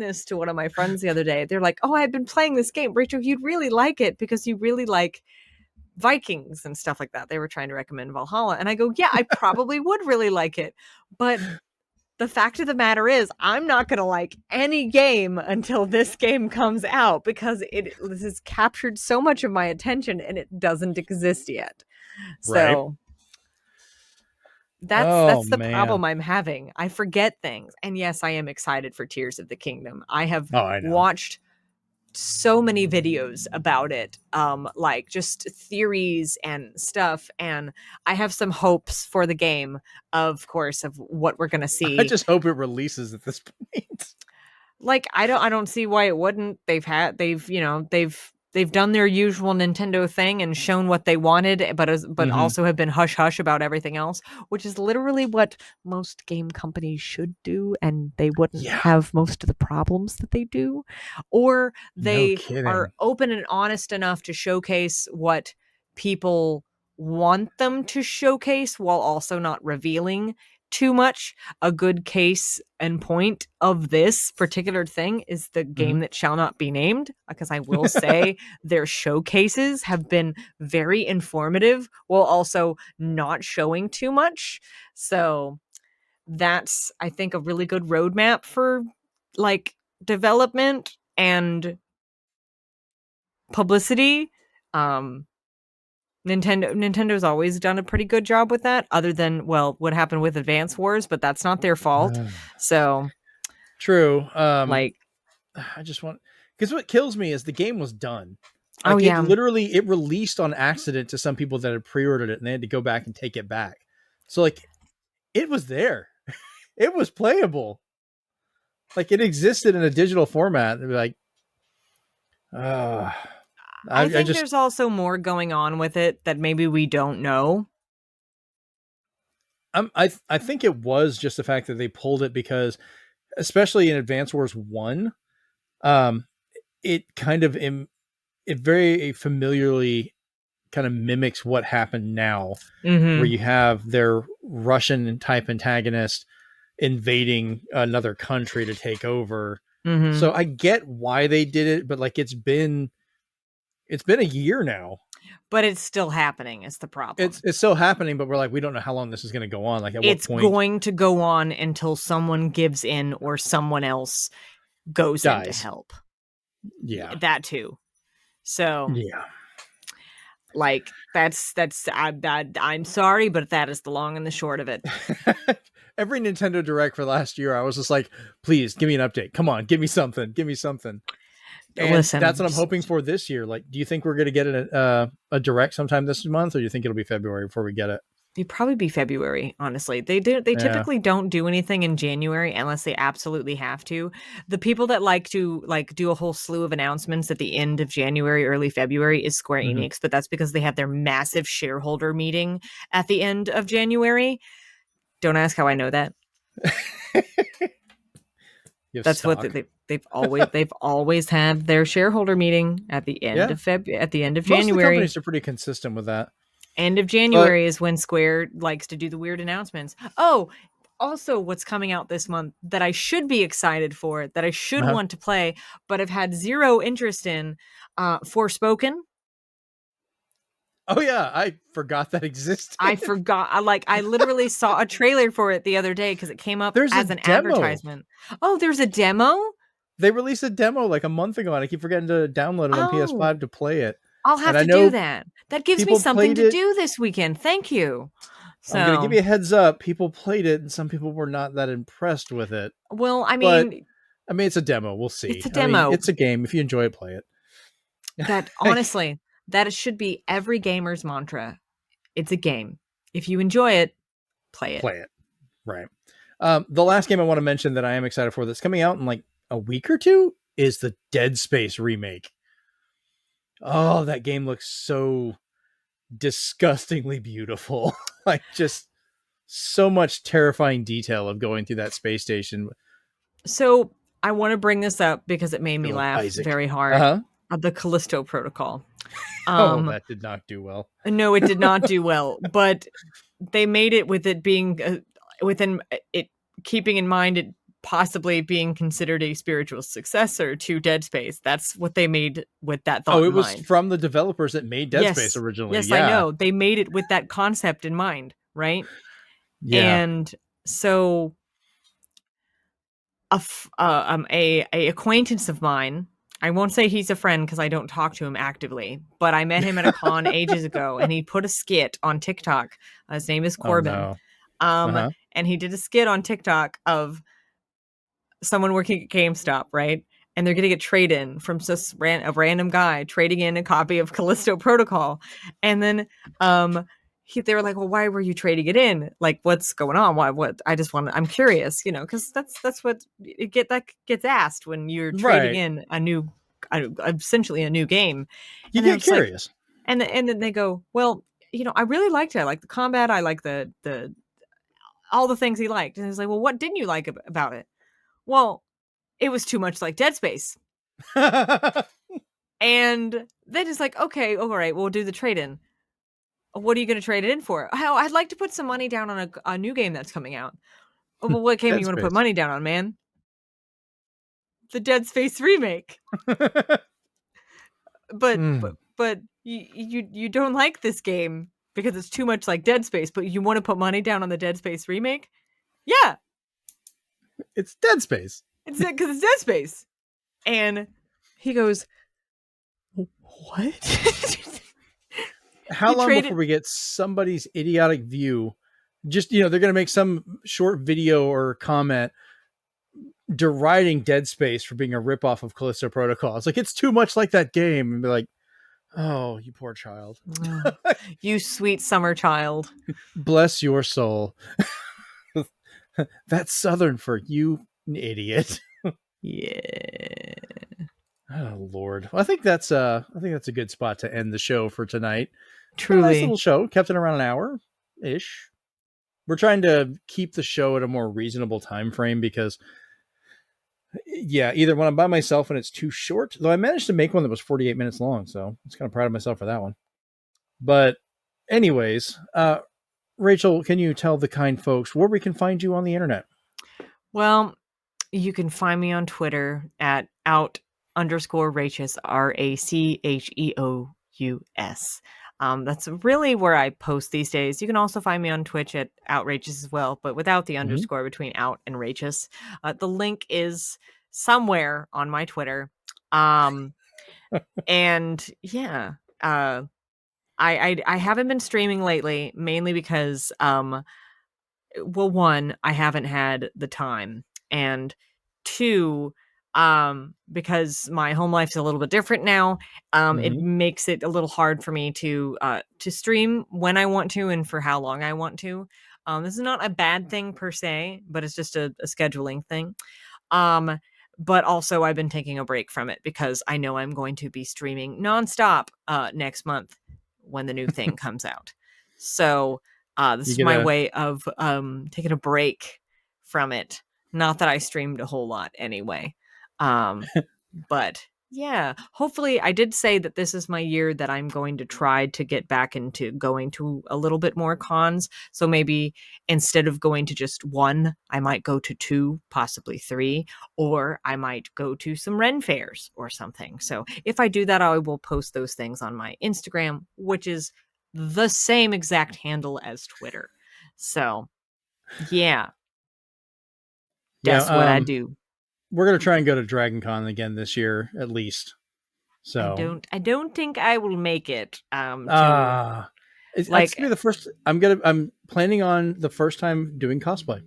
this to one of my friends the other day. They're like, oh, I've been playing this game. Rachel, you'd really like it because you really like Vikings and stuff like that. They were trying to recommend Valhalla. And I go, yeah, I probably would really like it. But the fact of the matter is, I'm not going to like any game until this game comes out because this has captured so much of my attention and it doesn't exist yet. So that's the problem I'm having. I forget things. And yes, I am excited for Tears of the Kingdom. I have watched so many videos about it, just theories and stuff, and I have some hopes for the game, of course, of what we're gonna see. I just hope it releases at this point. I don't see why it wouldn't. They've done their usual Nintendo thing and shown what they wanted, but also have been hush hush about everything else, which is literally what most game companies should do, and they wouldn't have most of the problems that they do. Or they are open and honest enough to showcase what people want them to showcase while also not revealing too much. A good case and point of this particular thing is the game that shall not be named, because I will say their showcases have been very informative while also not showing too much. So that's, I think, a really good roadmap for development and publicity. Nintendo's always done a pretty good job with that, other than, what happened with Advance Wars, but that's not their fault. So true. I just want, because what kills me is the game was done. It released on accident to some people that had pre-ordered it, and they had to go back and take it back. So it was there. It was playable. It existed in a digital format. It'd be I think there's also more going on with it that maybe we don't know. I think it was just the fact that they pulled it because, especially in Advance Wars 1, it kind of it very familiarly kind of mimics what happened now, where you have their Russian type antagonist invading another country to take over, Mm-hmm. So I get why they did it, but like it's been a year now. But it's still happening is the problem. It's still happening, but we're like, we don't know how long this is going to go on. Like at what It's point going to go on until someone gives in or someone else goes in to dies. help. Yeah. That too. So Yeah. like I'm sorry, but that is the long and the short of it. Every Nintendo Direct for last year, I was just like, please give me an update. Come on, give me something. Give me something. And that's what I'm hoping for this year. Like, do you think we're going to get a Direct sometime this month, or do you think it'll be February before we get it? It'd probably be February, honestly. They typically don't do anything in January unless they absolutely have to. The people that like to do a whole slew of announcements at the end of January, early February is Square Enix, but that's because they have their massive shareholder meeting at the end of January. Don't ask how I know that. That's stock. What they've always had their shareholder meeting at the end of January. Most of the companies are pretty consistent with that. End of January is when Square likes to do the weird announcements. Oh, also what's coming out this month that I should be excited for, that I should want to play, but I've had zero interest in, Forspoken. Oh yeah, I forgot that existed. I forgot. I literally saw a trailer for it the other day because it came up as an advertisement. Oh, there's a demo? They released a demo like a month ago, and I keep forgetting to download it on PS5 to play it. I'll have to do that. That gives me something to do this weekend. Thank you. So, I'm going to give you a heads up. People played it, and some people were not that impressed with it. Well, I mean, it's a demo. We'll see. It's a demo. I mean, it's a game. If you enjoy it, play it. That honestly, that should be every gamer's mantra. It's a game. If you enjoy it, play it. Play it. Right. The last game I want to mention that I am excited for that's coming out in like a week or two is the Dead Space remake. Oh, that game looks so disgustingly beautiful. Like just so much terrifying detail of going through that space station. So I want to bring this up because it made me laugh very hard. The Callisto Protocol. That did not do well. No, it did not do well, but they made it with it being within it, keeping in mind it possibly being considered a spiritual successor to Dead Space. That's what they made with that thought. Oh, it was from the developers that made Dead Space originally. Yes, I know. They made it with that concept in mind, right? Yeah. And so a acquaintance of mine, I won't say he's a friend because I don't talk to him actively, but I met him at a con ages ago, and he put a skit on TikTok. His name is Corbin. Oh, no. And he did a skit on TikTok of someone working at GameStop, right? And they're getting a trade-in from just a random guy trading in a copy of Callisto Protocol. And then they were like, well, why were you trading it in? Like, what's going on? What? I'm curious, because that's what that gets asked when you're trading in essentially a new game. You get curious. Like, and then they go, well, I really liked it. I like the combat. I like the all the things he liked. And he's like, well, what didn't you like about it? Well, it was too much like Dead Space. And then it's like, okay, all right, we'll do the trade-in. What are you going to trade it in for? Oh, I'd like to put some money down on a new game that's coming out. Oh, well, what game do you want to put money down on, man? The Dead Space remake. But you don't like this game because it's too much like Dead Space, but you want to put money down on the Dead Space remake? Yeah. It's Dead Space. It's because it's Dead Space. And he goes, what? How long before we get somebody's idiotic view? Just, they're going to make some short video or comment deriding Dead Space for being a ripoff of Callisto Protocol. It's like, it's too much like that game. And be like, oh, you poor child. You sweet summer child. Bless your soul. That's Southern for you, idiot. Yeah. Oh Lord. Well, I think that's a good spot to end the show for tonight. Truly. A nice little show. Kept it around an hour-ish. We're trying to keep the show at a more reasonable time frame because either when I'm by myself and it's too short, though I managed to make one that was 48 minutes long, so I'm just kind of proud of myself for that one. But anyways, Rachel, can you tell the kind folks where we can find you on the internet? Well, You can find me on Twitter at out_Rachus, RACHEOUS. That's really where I post these days. You can also find me on Twitch at outrageous as well, but without the underscore between out and rageous. The link is somewhere on my Twitter. And yeah, I haven't been streaming lately, mainly because well, one, I haven't had the time, and two, because my home life's a little bit different now, it makes it a little hard for me to stream when I want to and for how long I want to. This is not a bad thing per se, but it's just a scheduling thing. But also I've been taking a break from it because I know I'm going to be streaming nonstop next month when the new thing comes out. So this is my way of taking a break from it. Not that I streamed a whole lot anyway. But yeah, hopefully I did say that this is my year that I'm going to try to get back into going to a little bit more cons. So maybe instead of going to just one, I might go to two, possibly three, or I might go to some Ren fairs or something. So if I do that, I will post those things on my Instagram, which is the same exact handle as Twitter. So yeah, that's what I do. We're gonna try and go to Dragon Con again this year, at least. So I don't think I will make it. It's gonna be the first. I'm planning on the first time doing cosplay.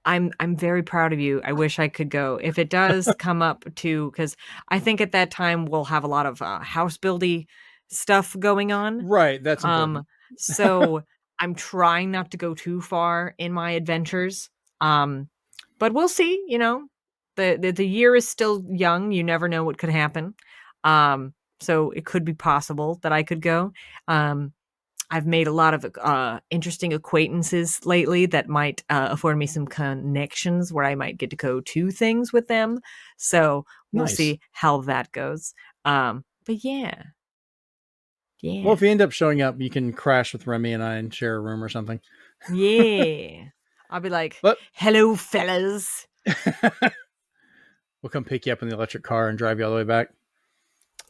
I'm very proud of you. I wish I could go. If it does come up to, because I think at that time we'll have a lot of house buildy stuff going on. Right, that's important. So I'm trying not to go too far in my adventures. But we'll see. You know, the year is still young. You never know what could happen. So it could be possible that I could go. I've made a lot of interesting acquaintances lately that might afford me some connections where I might get to go to things with them. So we'll see how that goes. But yeah. Yeah. Well, if you end up showing up, you can crash with Remy and I and share a room or something. Yeah. I'll be like, hello, fellas. We'll come pick you up in the electric car and drive you all the way back.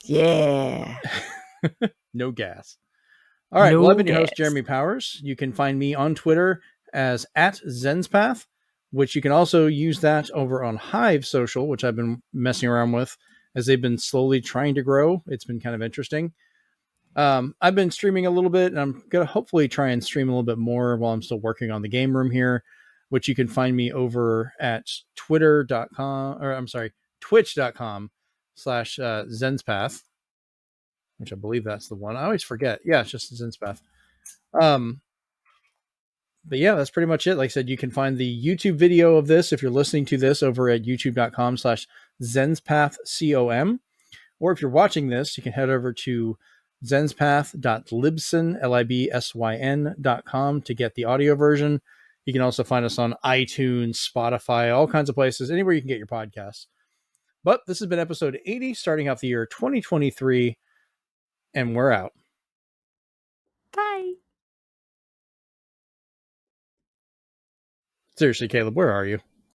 Yeah. No gas. All right. Well, I've been your host, Jeremy Powers. You can find me on Twitter as @Zenspath, which you can also use that over on Hive Social, which I've been messing around with as they've been slowly trying to grow. It's been kind of interesting. I've been streaming a little bit, and I'm going to hopefully try and stream a little bit more while I'm still working on the game room here, which you can find me over at twitch.com/Zenspath, which I believe that's the one. I always forget. Yeah, it's just Zenspath. But yeah, that's pretty much it. Like I said, you can find the YouTube video of this if you're listening to this over at youtube.com/ZenspathCom. Or if you're watching this, you can head over to zenspath.libsyn.com to get the audio version. You can also find us on iTunes, Spotify, all kinds of places, anywhere you can get your podcasts. But this has been episode 80, starting off the year 2023, and we're out. Bye. Seriously, Caleb, where are you?